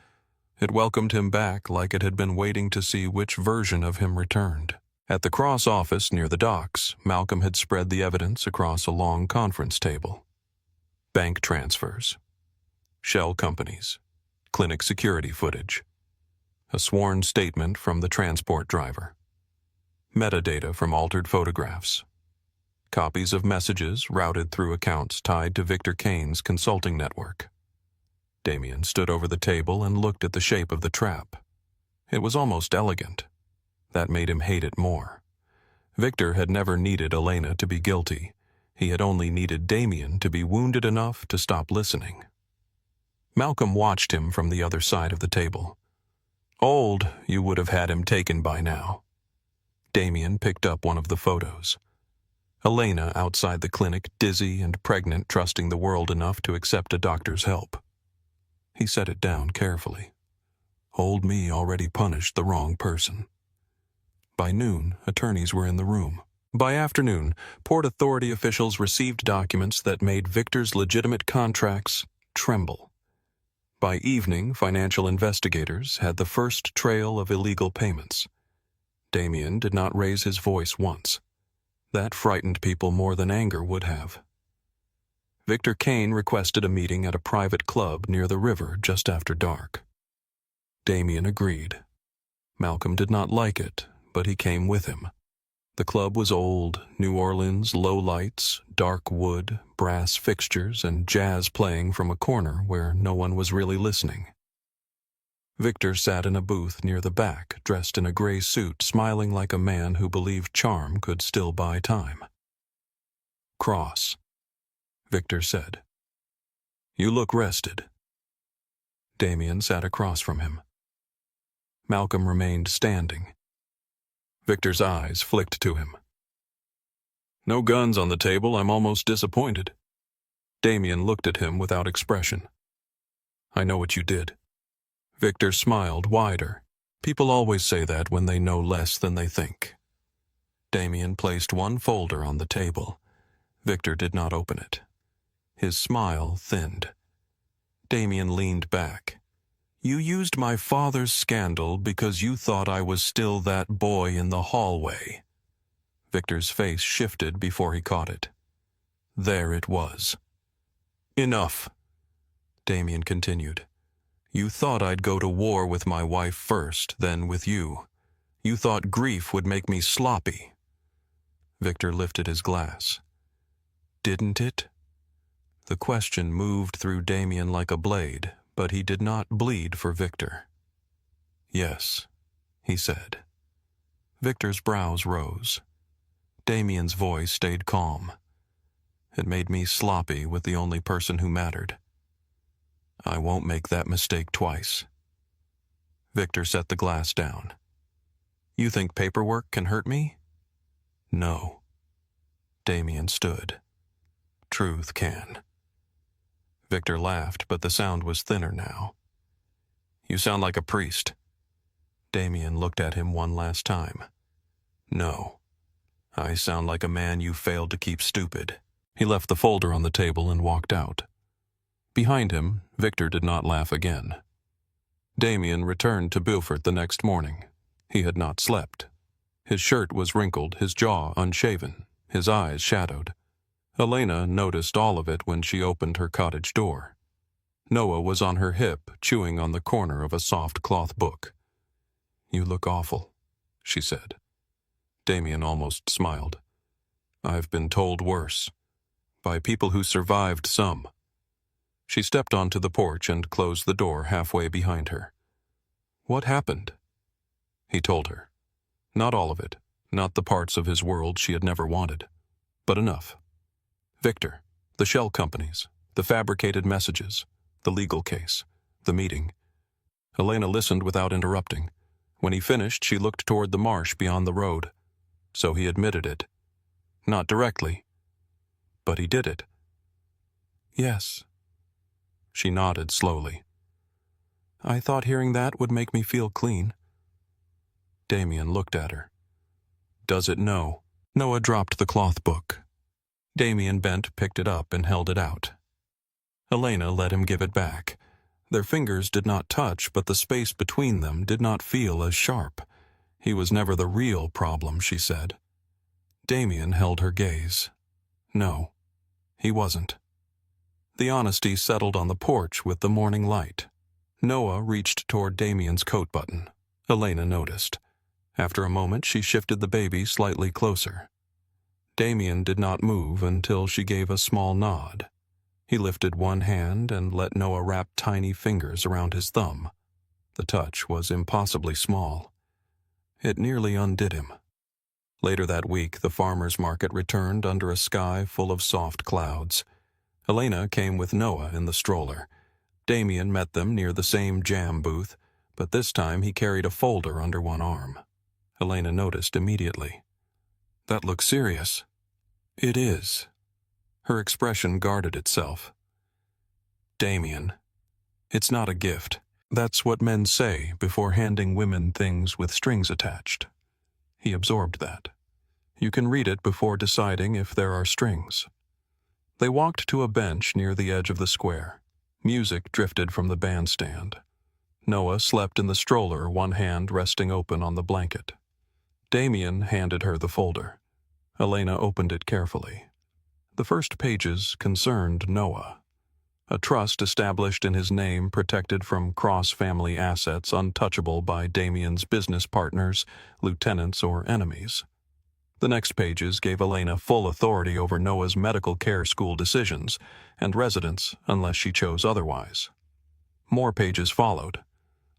It welcomed him back like it had been waiting to see which version of him returned. At the Cross office near the docks, Malcolm had spread the evidence across a long conference table. Bank transfers, shell companies, clinic security footage, a sworn statement from the transport driver, metadata from altered photographs, copies of messages routed through accounts tied to Victor Kane's consulting network. Damien stood over the table and looked at the shape of the trap. It was almost elegant. That made him hate it more. Victor had never needed Elena to be guilty. He had only needed Damien to be wounded enough to stop listening. Malcolm watched him from the other side of the table. "Old, you would have had him taken by now." Damien picked up one of the photos. Elena outside the clinic, dizzy and pregnant, trusting the world enough to accept a doctor's help. He set it down carefully. Old me already punished the wrong person. By noon, attorneys were in the room. By afternoon, Port Authority officials received documents that made Victor's legitimate contracts tremble. By evening, financial investigators had the first trail of illegal payments. Damien did not raise his voice once. That frightened people more than anger would have. Victor Kane requested a meeting at a private club near the river just after dark. Damien agreed. Malcolm did not like it, but he came with him. The club was old, New Orleans, low lights, dark wood, brass fixtures, and jazz playing from a corner where no one was really listening. Victor sat in a booth near the back, dressed in a gray suit, smiling like a man who believed charm could still buy time. "Cross," Victor said. "You look rested." Damien sat across from him. Malcolm remained standing. Victor's eyes flicked to him. "No guns on the table. I'm almost disappointed." Damien looked at him without expression. "I know what you did." Victor smiled wider. People always say that when they know less than they think. Damien placed one folder on the table. Victor did not open it. His smile thinned. Damien leaned back. "You used my father's scandal because you thought I was still that boy in the hallway." Victor's face shifted before he caught it. There it was. "Enough," Damien continued. "You thought I'd go to war with my wife first, then with you. You thought grief would make me sloppy." Victor lifted his glass. "Didn't it?" The question moved through Damien like a blade, but he did not bleed for Victor. "Yes," he said. Victor's brows rose. Damien's voice stayed calm. "It made me sloppy with the only person who mattered. I won't make that mistake twice." Victor set the glass down. "You think paperwork can hurt me?" "No." Damien stood. "Truth can." Victor laughed, but the sound was thinner now. "You sound like a priest." Damien looked at him one last time. "No. I sound like a man you failed to keep stupid." He left the folder on the table and walked out. Behind him, Victor did not laugh again. Damien returned to Beaufort the next morning. He had not slept. His shirt was wrinkled, his jaw unshaven, his eyes shadowed. Elena noticed all of it when she opened her cottage door. Noah was on her hip, chewing on the corner of a soft cloth book. "You look awful," she said. Damien almost smiled. I've been told worse. By people who survived some. She stepped onto the porch and closed the door halfway behind her. What happened? He told her. Not all of it, not the parts of his world she had never wanted, but enough. Victor, the shell companies, the fabricated messages, the legal case, the meeting. Elena listened without interrupting. When he finished, she looked toward the marsh beyond the road. So he admitted it. Not directly, but he did it. Yes. She nodded slowly. I thought hearing that would make me feel clean. Damien looked at her. Does it know? Noah dropped the cloth book. Damien bent, picked it up, and held it out. Elena let him give it back. Their fingers did not touch, but the space between them did not feel as sharp. He was never the real problem, she said. Damien held her gaze. No, he wasn't. The honesty settled on the porch with the morning light. Noah reached toward Damien's coat button. Elena noticed. After a moment, she shifted the baby slightly closer. Damien did not move until she gave a small nod. He lifted one hand and let Noah wrap tiny fingers around his thumb. The touch was impossibly small. It nearly undid him. Later that week, the farmer's market returned under a sky full of soft clouds. Elena came with Noah in the stroller. Damien met them near the same jam booth, but this time he carried a folder under one arm. Elena noticed immediately. That looks serious. It is. Her expression guarded itself. Damien, it's not a gift. That's what men say before handing women things with strings attached. He absorbed that. You can read it before deciding if there are strings. They walked to a bench near the edge of the square. Music drifted from the bandstand. Noah slept in the stroller, one hand resting open on the blanket. Damien handed her the folder. Elena opened it carefully. The first pages concerned Noah. A trust established in his name protected from cross-family assets untouchable by Damien's business partners, lieutenants, or enemies. The next pages gave Elena full authority over Noah's medical care school decisions and residence unless she chose otherwise. More pages followed.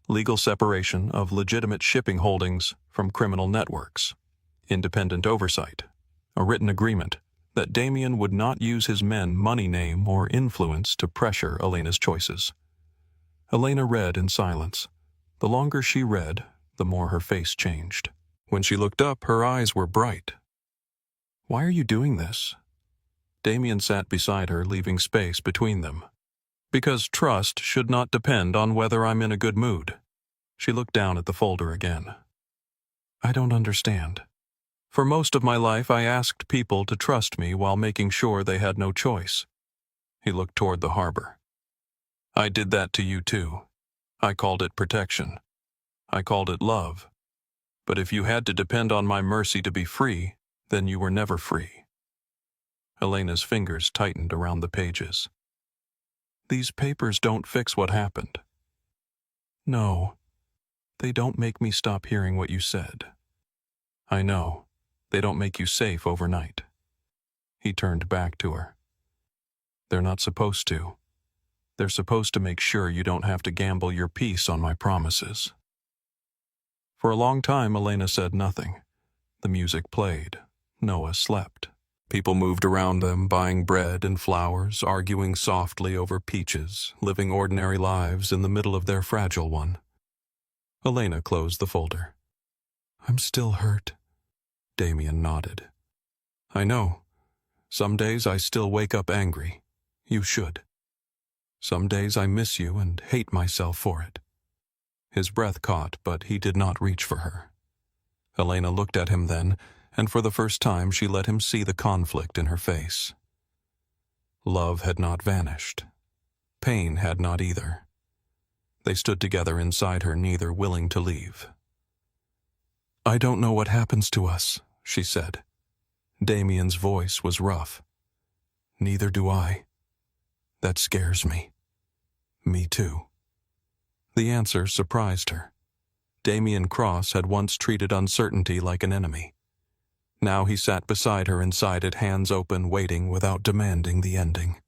Legal separation of legitimate shipping holdings from criminal networks. Independent oversight. A written agreement that Damien would not use his men, money, name, or influence to pressure Elena's choices. Elena read in silence. The longer she read, the more her face changed. When she looked up, her eyes were bright. Why are you doing this? Damien sat beside her, leaving space between them. Because trust should not depend on whether I'm in a good mood. She looked down at the folder again. I don't understand. For most of my life, I asked people to trust me while making sure they had no choice. He looked toward the harbor. I did that to you too. I called it protection. I called it love. But if you had to depend on my mercy to be free, then you were never free. Elena's fingers tightened around the pages. These papers don't fix what happened. No, they don't make me stop hearing what you said. I know, they don't make you safe overnight. He turned back to her. They're not supposed to. They're supposed to make sure you don't have to gamble your peace on my promises. For a long time, Elena said nothing. The music played. Noah slept. People moved around them, buying bread and flowers, arguing softly over peaches, living ordinary lives in the middle of their fragile one. Elena closed the folder. I'm still hurt. Damien nodded. I know. Some days I still wake up angry. You should. Some days I miss you and hate myself for it. His breath caught, but he did not reach for her. Elena looked at him then, and for the first time she let him see the conflict in her face. Love had not vanished. Pain had not either. They stood together inside her, neither willing to leave. I don't know what happens to us, she said. Damien's voice was rough. Neither do I. That scares me. Me too. The answer surprised her. Damien Cross had once treated uncertainty like an enemy. Now he sat beside her inside it, hands open, waiting without demanding the ending.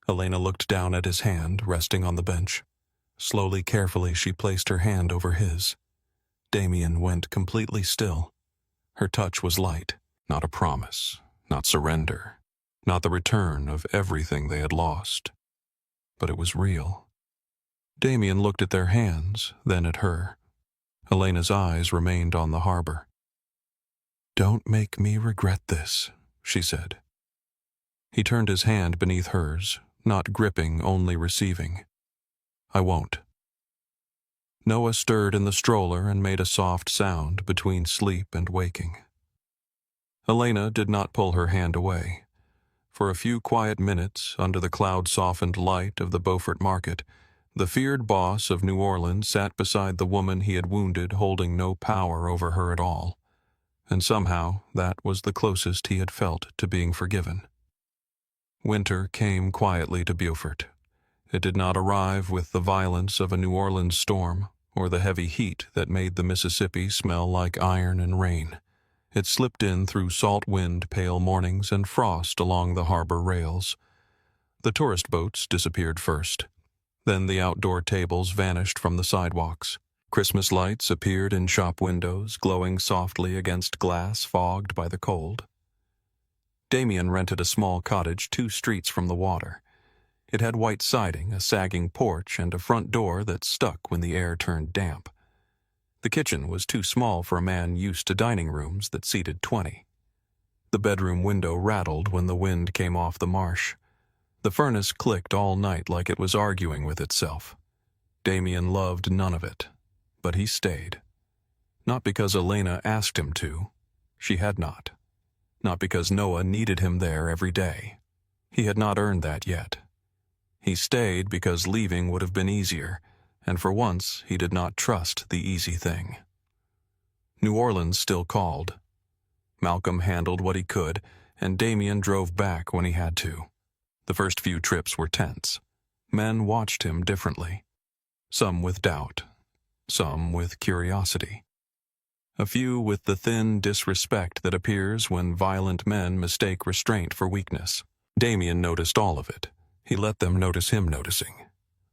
Elena looked down at his hand, resting on the bench. Slowly, carefully, she placed her hand over his. Damien went completely still. Her touch was light, not a promise, not surrender, not the return of everything they had lost. But it was real. Damien looked at their hands, then at her. Elena's eyes remained on the harbor. "Don't make me regret this," she said. He turned his hand beneath hers, not gripping, only receiving. "I won't." Noah stirred in the stroller and made a soft sound between sleep and waking. Elena did not pull her hand away. For a few quiet minutes, under the cloud-softened light of the Beaufort market, the feared boss of New Orleans sat beside the woman he had wounded, holding no power over her at all. And somehow that was the closest he had felt to being forgiven. Winter came quietly to Beaufort. It did not arrive with the violence of a New Orleans storm or the heavy heat that made the Mississippi smell like iron and rain. It slipped in through salt wind, pale mornings, and frost along the harbor rails. The tourist boats disappeared first. Then the outdoor tables vanished from the sidewalks. Christmas lights appeared in shop windows, glowing softly against glass fogged by the cold. Damien rented a small cottage 2 streets from the water. It had white siding, a sagging porch, and a front door that stuck when the air turned damp. The kitchen was too small for a man used to dining rooms that seated 20. The bedroom window rattled when the wind came off the marsh. The furnace clicked all night like it was arguing with itself. Damien loved none of it, but he stayed. Not because Elena asked him to. She had not. Not because Noah needed him there every day. He had not earned that yet. He stayed because leaving would have been easier, and for once he did not trust the easy thing. New Orleans still called. Malcolm handled what he could, and Damien drove back when he had to. The first few trips were tense. Men watched him differently. Some with doubt, some with curiosity. A few with the thin disrespect that appears when violent men mistake restraint for weakness. Damien noticed all of it. He let them notice him noticing.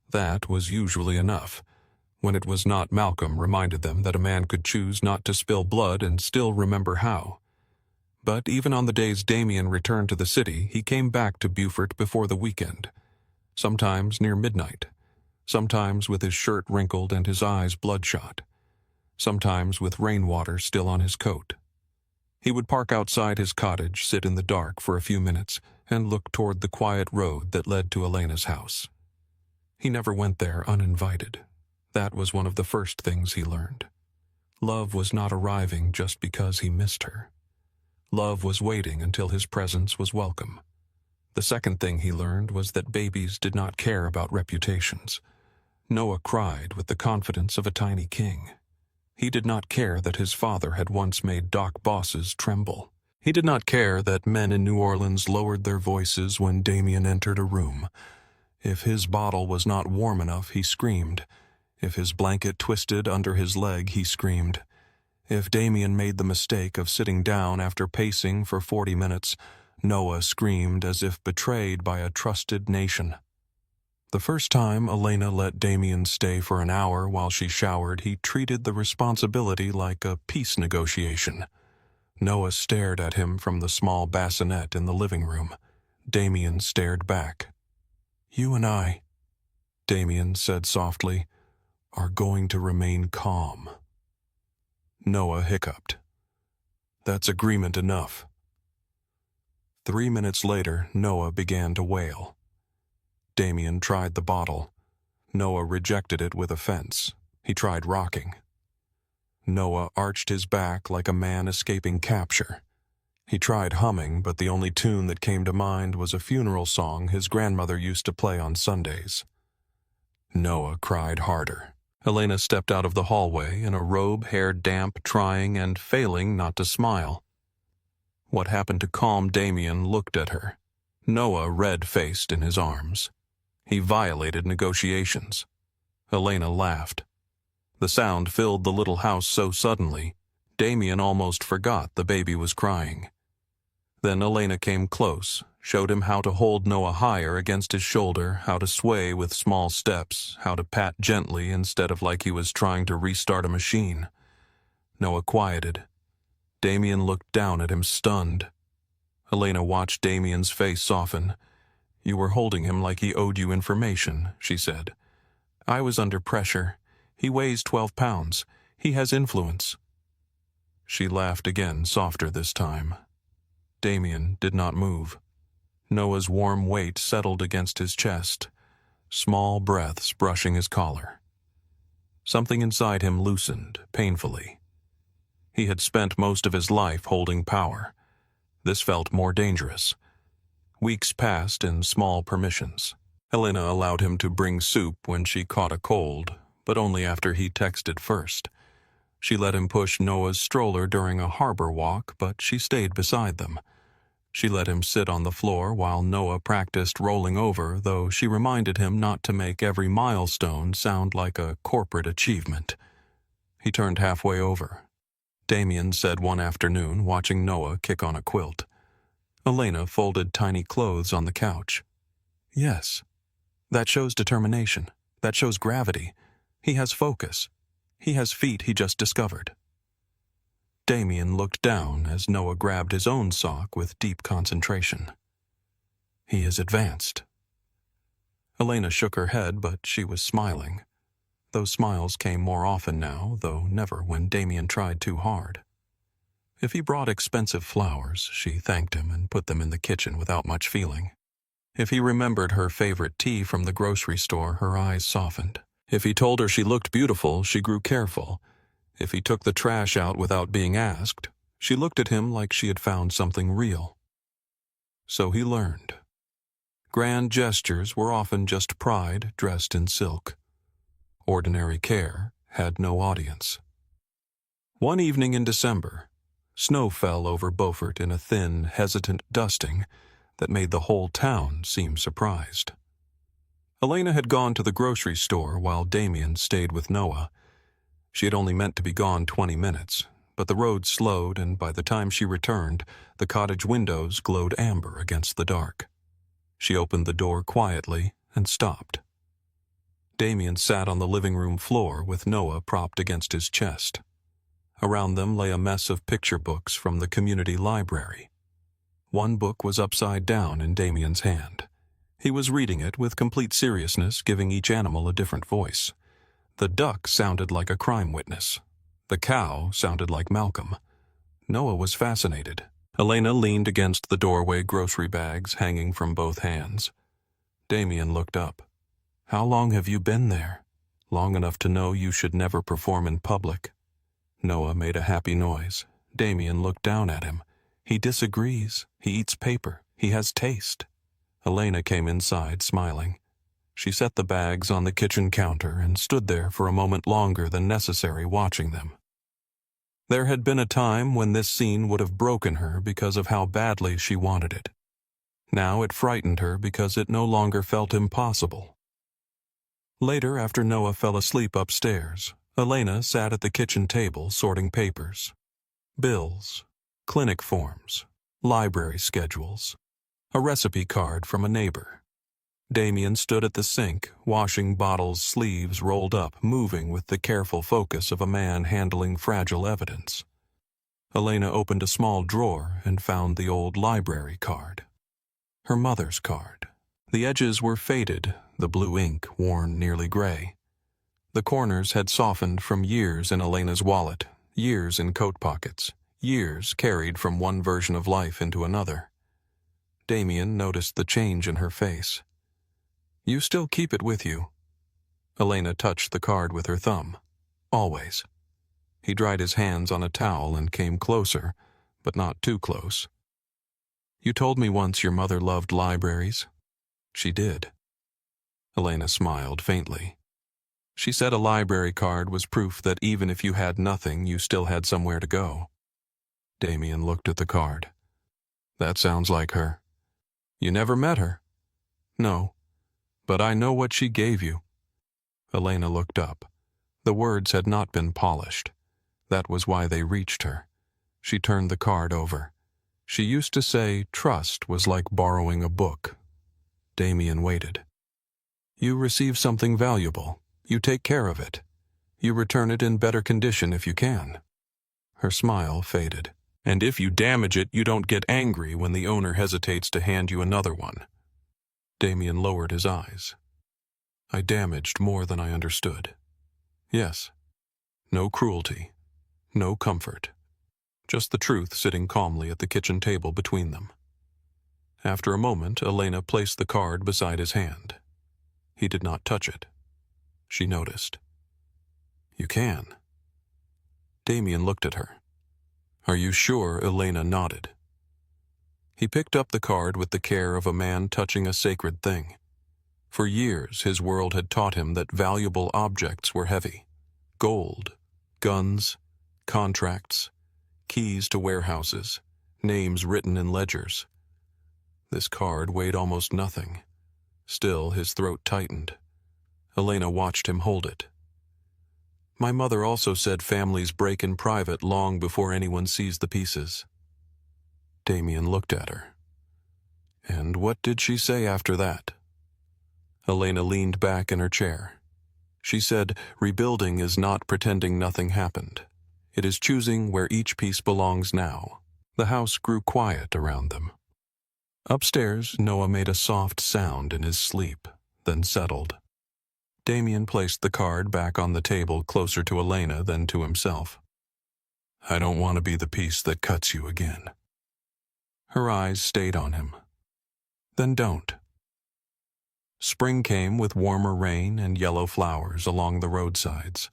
That was usually enough. When it was not, Malcolm reminded them that a man could choose not to spill blood and still remember how. But even on the days Damien returned to the city, he came back to Beaufort before the weekend. Sometimes near midnight. Sometimes with his shirt wrinkled and his eyes bloodshot. Sometimes with rainwater still on his coat. He would park outside his cottage, sit in the dark for a few minutes, and look toward the quiet road that led to Elena's house. He never went there uninvited. That was one of the first things he learned. Love was not arriving just because he missed her. Love was waiting until his presence was welcome. The second thing he learned was that babies did not care about reputations. Noah cried with the confidence of a tiny king. He did not care that his father had once made dock bosses tremble. He did not care that men in New Orleans lowered their voices when Damien entered a room. If his bottle was not warm enough, he screamed. If his blanket twisted under his leg, he screamed. If Damien made the mistake of sitting down after pacing for 40 minutes, Noah screamed as if betrayed by a trusted nation. The first time Elena let Damien stay for an hour while she showered, he treated the responsibility like a peace negotiation. Noah stared at him from the small bassinet in the living room. Damien stared back. "You and I," Damien said softly, "are going to remain calm." Noah hiccuped. "That's agreement enough." 3 minutes later, Noah began to wail. Damien tried the bottle. Noah rejected it with offense. He tried rocking. Noah arched his back like a man escaping capture. He tried humming, but the only tune that came to mind was a funeral song his grandmother used to play on Sundays. Noah cried harder. Elena stepped out of the hallway in a robe, hair damp, trying and failing not to smile. What happened to calm Damien looked at her. Noah red-faced in his arms. He violated negotiations. Elena laughed. The sound filled the little house so suddenly, Damien almost forgot the baby was crying. Then Elena came close, showed him how to hold Noah higher against his shoulder, how to sway with small steps, how to pat gently instead of like he was trying to restart a machine. Noah quieted. Damien looked down at him, stunned. Elena watched Damien's face soften. "You were holding him like he owed you information," she said. "I was under pressure. He weighs 12 pounds. He has influence." She laughed again, softer this time. Damien did not move. Noah's warm weight settled against his chest, small breaths brushing his collar. Something inside him loosened, painfully. He had spent most of his life holding power. This felt more dangerous. Weeks passed in small permissions. Elena allowed him to bring soup when she caught a cold, but only after he texted first. She let him push Noah's stroller during a harbor walk, but she stayed beside them. She let him sit on the floor while Noah practiced rolling over, though she reminded him not to make every milestone sound like a corporate achievement. He turned halfway over. Damien said one afternoon, watching Noah kick on a quilt. Elena folded tiny clothes on the couch. "Yes. That shows determination. That shows gravity. He has focus. He has feet he just discovered." Damien looked down as Noah grabbed his own sock with deep concentration. "He is advanced." Elena shook her head, but she was smiling. Those smiles came more often now, though never when Damien tried too hard. If he brought expensive flowers, she thanked him and put them in the kitchen without much feeling. If he remembered her favorite tea from the grocery store, her eyes softened. If he told her she looked beautiful, she grew careful. If he took the trash out without being asked, she looked at him like she had found something real. So he learned. Grand gestures were often just pride dressed in silk. Ordinary care had no audience. One evening in December, snow fell over Beaufort in a thin, hesitant dusting that made the whole town seem surprised. Elena had gone to the grocery store while Damien stayed with Noah. She had only meant to be gone 20 minutes, but the road slowed, and by the time she returned, the cottage windows glowed amber against the dark. She opened the door quietly and stopped. Damien sat on the living room floor with Noah propped against his chest. Around them lay a mess of picture books from the community library. One book was upside down in Damien's hand. He was reading it with complete seriousness, giving each animal a different voice. The duck sounded like a crime witness. The cow sounded like Malcolm. Noah was fascinated. Elena leaned against the doorway, grocery bags hanging from both hands. Damien looked up. "How long have you been there?" "Long enough to know you should never perform in public." Noah made a happy noise. Damien looked down at him. "He disagrees. He eats paper. He has taste." Elena came inside, smiling. She set the bags on the kitchen counter and stood there for a moment longer than necessary, watching them. There had been a time when this scene would have broken her because of how badly she wanted it. Now it frightened her because it no longer felt impossible. Later, after Noah fell asleep upstairs, Elena sat at the kitchen table sorting papers. Bills, clinic forms, library schedules, a recipe card from a neighbor. Damien stood at the sink, washing bottles, sleeves rolled up, moving with the careful focus of a man handling fragile evidence. Elena opened a small drawer and found the old library card. Her mother's card. The edges were faded, the blue ink worn nearly gray. The corners had softened from years in Elena's wallet, years in coat pockets, years carried from one version of life into another. Damien noticed the change in her face. "You still keep it with you." Elena touched the card with her thumb. "Always." He dried his hands on a towel and came closer, but not too close. "You told me once your mother loved libraries." "She did." Elena smiled faintly. "She said a library card was proof that even if you had nothing, you still had somewhere to go." Damien looked at the card. "That sounds like her." "You never met her?" "No. But I know what she gave you." Elena looked up. The words had not been polished. That was why they reached her. She turned the card over. She used to say trust was like borrowing a book. Damien waited. You receive something valuable. You take care of it. You return it in better condition if you can. Her smile faded. And if you damage it, you don't get angry when the owner hesitates to hand you another one. Damien lowered his eyes. I damaged more than I understood. Yes. No cruelty. No comfort. Just the truth sitting calmly at the kitchen table between them. After a moment, Elena placed the card beside his hand. He did not touch it. She noticed. You can. Damien looked at her. Are you sure? Elena nodded. He picked up the card with the care of a man touching a sacred thing. For years, his world had taught him that valuable objects were heavy. Gold, guns, contracts, keys to warehouses, names written in ledgers. This card weighed almost nothing. Still, his throat tightened. Elena watched him hold it. My mother also said families break in private long before anyone sees the pieces. Damien looked at her. And what did she say after that? Elena leaned back in her chair. She said, rebuilding is not pretending nothing happened. It is choosing where each piece belongs now. The house grew quiet around them. Upstairs, Noah made a soft sound in his sleep, then settled. Damien placed the card back on the table closer to Elena than to himself. I don't want to be the piece that cuts you again. Her eyes stayed on him. Then don't. Spring came with warmer rain and yellow flowers along the roadsides.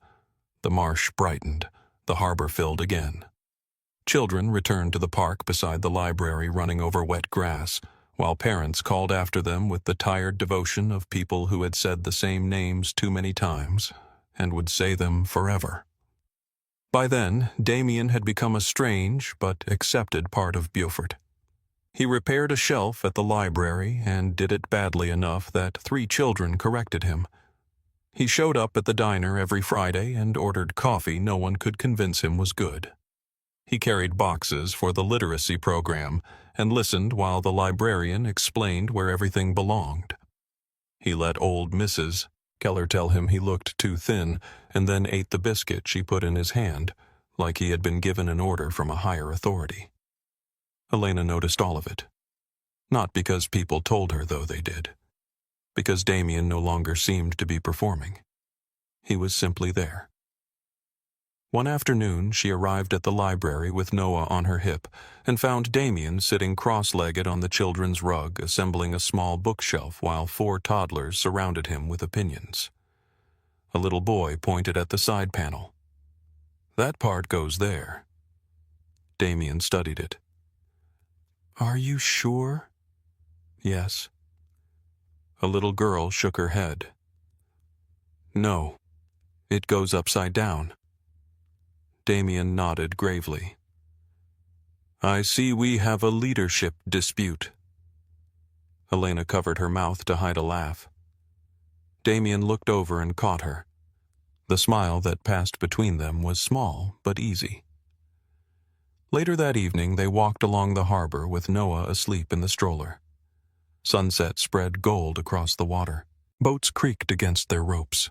The marsh brightened, the harbor filled again. Children returned to the park beside the library running over wet grass, while parents called after them with the tired devotion of people who had said the same names too many times and would say them forever. By then, Damien had become a strange but accepted part of Beaufort. He repaired a shelf at the library and did it badly enough that 3 children corrected him. He showed up at the diner every Friday and ordered coffee no one could convince him was good. He carried boxes for the literacy program and listened while the librarian explained where everything belonged. He let old Mrs. Keller tell him he looked too thin and then ate the biscuit she put in his hand, like he had been given an order from a higher authority. Elena noticed all of it. Not because people told her, though they did. Because Damien no longer seemed to be performing. He was simply there. One afternoon, she arrived at the library with Noah on her hip and found Damien sitting cross-legged on the children's rug, assembling a small bookshelf while 4 toddlers surrounded him with opinions. A little boy pointed at the side panel. That part goes there. Damien studied it. Are you sure? Yes. A little girl shook her head. No, it goes upside down. Damien nodded gravely. I see we have a leadership dispute. Elena covered her mouth to hide a laugh. Damien looked over and caught her. The smile that passed between them was small but easy. Later that evening, they walked along the harbor with Noah asleep in the stroller. Sunset spread gold across the water. Boats creaked against their ropes.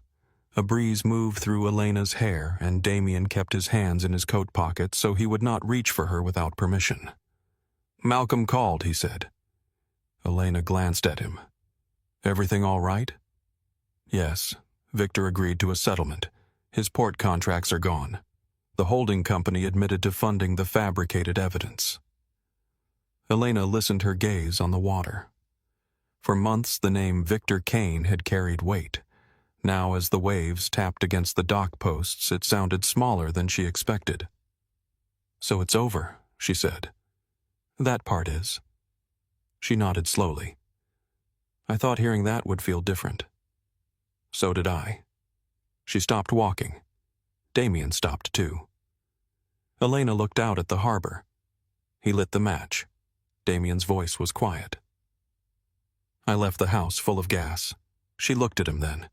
A breeze moved through Elena's hair, and Damien kept his hands in his coat pockets so he would not reach for her without permission. Malcolm called, he said. Elena glanced at him. Everything all right? Yes. Victor agreed to a settlement. His port contracts are gone. The holding company admitted to funding the fabricated evidence. Elena listened her gaze on the water. For months the name Victor Kane had carried weight. Now as the waves tapped against the dock posts, it sounded smaller than she expected. So it's over, she said. That part is. She nodded slowly. I thought hearing that would feel different. So did I. She stopped walking. Damien stopped too. Elena looked out at the harbor. He lit the match. Damien's voice was quiet. I left the house full of gas. She looked at him then.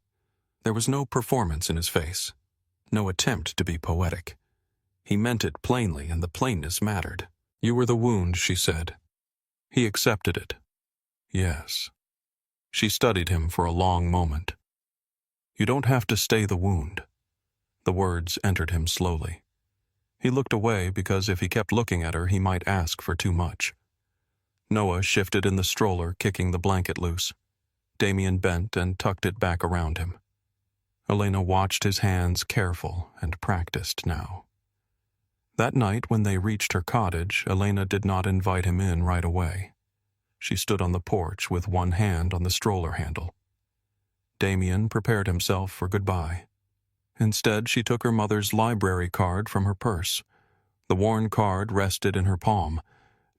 There was no performance in his face. No attempt to be poetic. He meant it plainly, and the plainness mattered. "You were the wound," she said. He accepted it. "Yes." She studied him for a long moment. "You don't have to stay the wound." The words entered him slowly. He looked away because if he kept looking at her, he might ask for too much. Noah shifted in the stroller, kicking the blanket loose. Damien bent and tucked it back around him. Elena watched his hands, careful and practiced now. That night, when they reached her cottage, Elena did not invite him in right away. She stood on the porch with one hand on the stroller handle. Damien prepared himself for goodbye. Instead, she took her mother's library card from her purse. The worn card rested in her palm.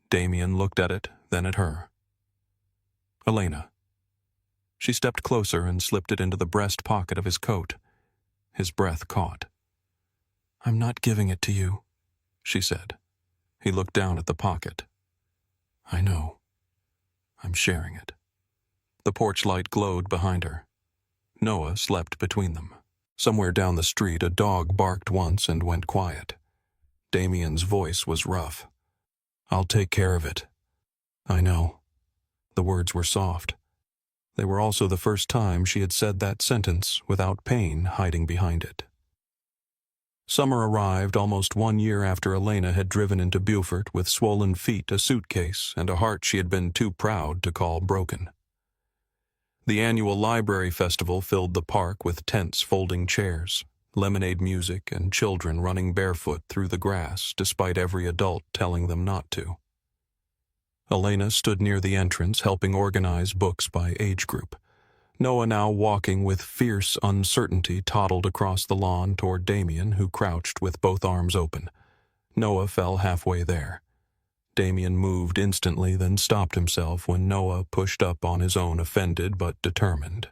Damien looked at it, then at her. "Elena." She stepped closer and slipped it into the breast pocket of his coat. His breath caught. "I'm not giving it to you," she said. He looked down at the pocket. "I know. I'm sharing it." The porch light glowed behind her. Noah slept between them. Somewhere down the street, a dog barked once and went quiet. Damien's voice was rough. "I'll take care of it." "I know." The words were soft. They were also the first time she had said that sentence without pain hiding behind it. Summer arrived almost 1 year after Elena had driven into Beaufort with swollen feet, a suitcase, and a heart she had been too proud to call broken. The annual library festival filled the park with tents folding chairs, lemonade music, and children running barefoot through the grass despite every adult telling them not to. Elena stood near the entrance helping organize books by age group. Noah, now walking with fierce uncertainty, toddled across the lawn toward Damien, who crouched with both arms open. Noah fell halfway there. Damien moved instantly, then stopped himself when Noah pushed up on his own, offended but determined.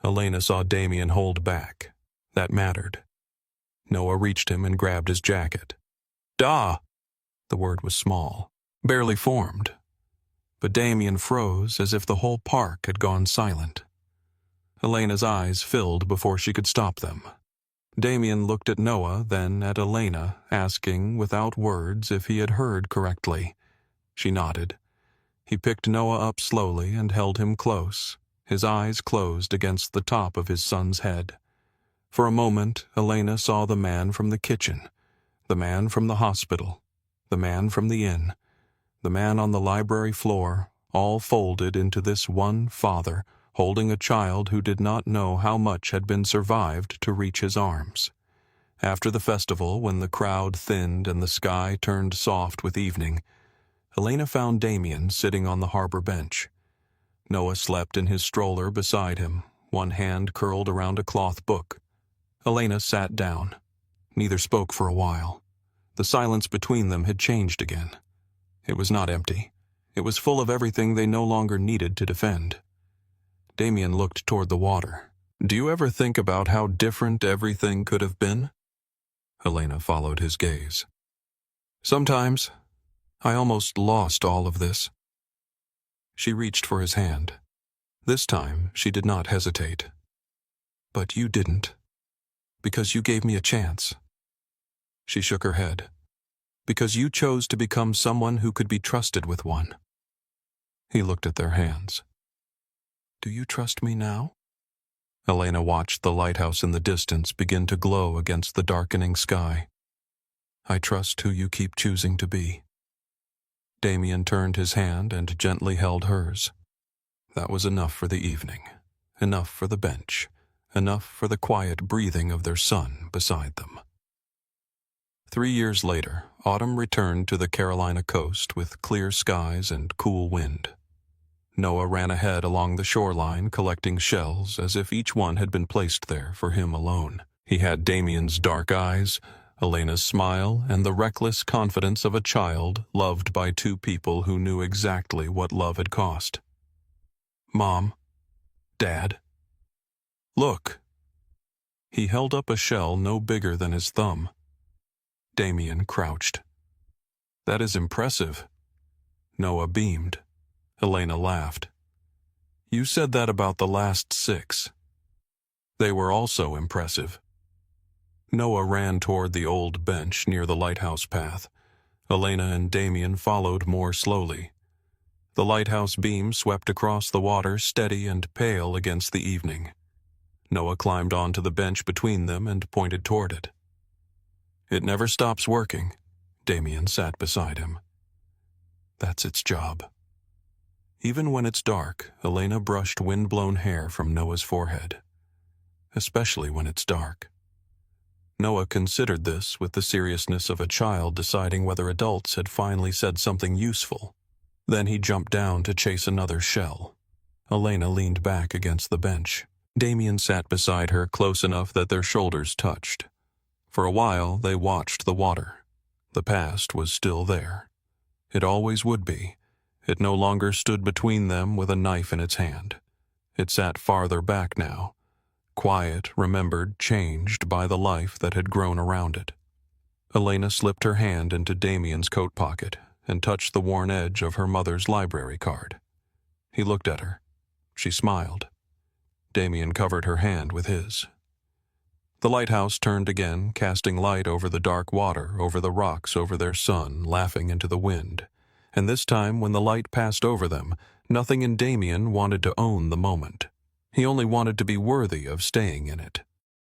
Elena saw Damien hold back. That mattered. Noah reached him and grabbed his jacket. "Da!" The word was small, barely formed. But Damien froze as if the whole park had gone silent. Elena's eyes filled before she could stop them. Damien looked at Noah, then at Elena, asking without words if he had heard correctly. She nodded. He picked Noah up slowly and held him close, his eyes closed against the top of his son's head. For a moment, Elena saw the man from the kitchen, the man from the hospital, the man from the inn, the man on the library floor, all folded into this one father, holding a child who did not know how much had been survived to reach his arms. After the festival, when the crowd thinned and the sky turned soft with evening, Elena found Damien sitting on the harbor bench. Noah slept in his stroller beside him, one hand curled around a cloth book. Elena sat down. Neither spoke for a while. The silence between them had changed again. It was not empty. It was full of everything they no longer needed to defend. Damien looked toward the water. "Do you ever think about how different everything could have been?" Elena followed his gaze. "Sometimes. I almost lost all of this." She reached for his hand. This time, she did not hesitate. "But you didn't. Because you gave me a chance." She shook her head. "Because you chose to become someone who could be trusted with one." He looked at their hands. "Do you trust me now?" Elena watched the lighthouse in the distance begin to glow against the darkening sky. "I trust who you keep choosing to be." Damien turned his hand and gently held hers. That was enough for the evening, enough for the bench, enough for the quiet breathing of their son beside them. 3 years later, autumn returned to the Carolina coast with clear skies and cool wind. Noah ran ahead along the shoreline collecting shells as if each one had been placed there for him alone. He had Damien's dark eyes, Elena's smile, and the reckless confidence of a child loved by two people who knew exactly what love had cost. "Mom, Dad, look." He held up a shell no bigger than his thumb. Damien crouched. "That is impressive." Noah beamed. Elena laughed. "You said that about the last 6. They were also impressive." Noah ran toward the old bench near the lighthouse path. Elena and Damien followed more slowly. The lighthouse beam swept across the water, steady and pale against the evening. Noah climbed onto the bench between them and pointed toward it. "It never stops working." Damien sat beside him. "That's its job." Even when it's dark, Elena brushed wind-blown hair from Noah's forehead. "Especially when it's dark." Noah considered this with the seriousness of a child deciding whether adults had finally said something useful. Then he jumped down to chase another shell. Elena leaned back against the bench. Damien sat beside her close enough that their shoulders touched. For a while, they watched the water. The past was still there. It always would be. It no longer stood between them with a knife in its hand. It sat farther back now, quiet, remembered, changed by the life that had grown around it. Elena slipped her hand into Damien's coat pocket and touched the worn edge of her mother's library card. He looked at her. She smiled. Damien covered her hand with his. The lighthouse turned again, casting light over the dark water, over the rocks, over their son, laughing into the wind. And this time, when the light passed over them, nothing in Damien wanted to own the moment. He only wanted to be worthy of staying in it.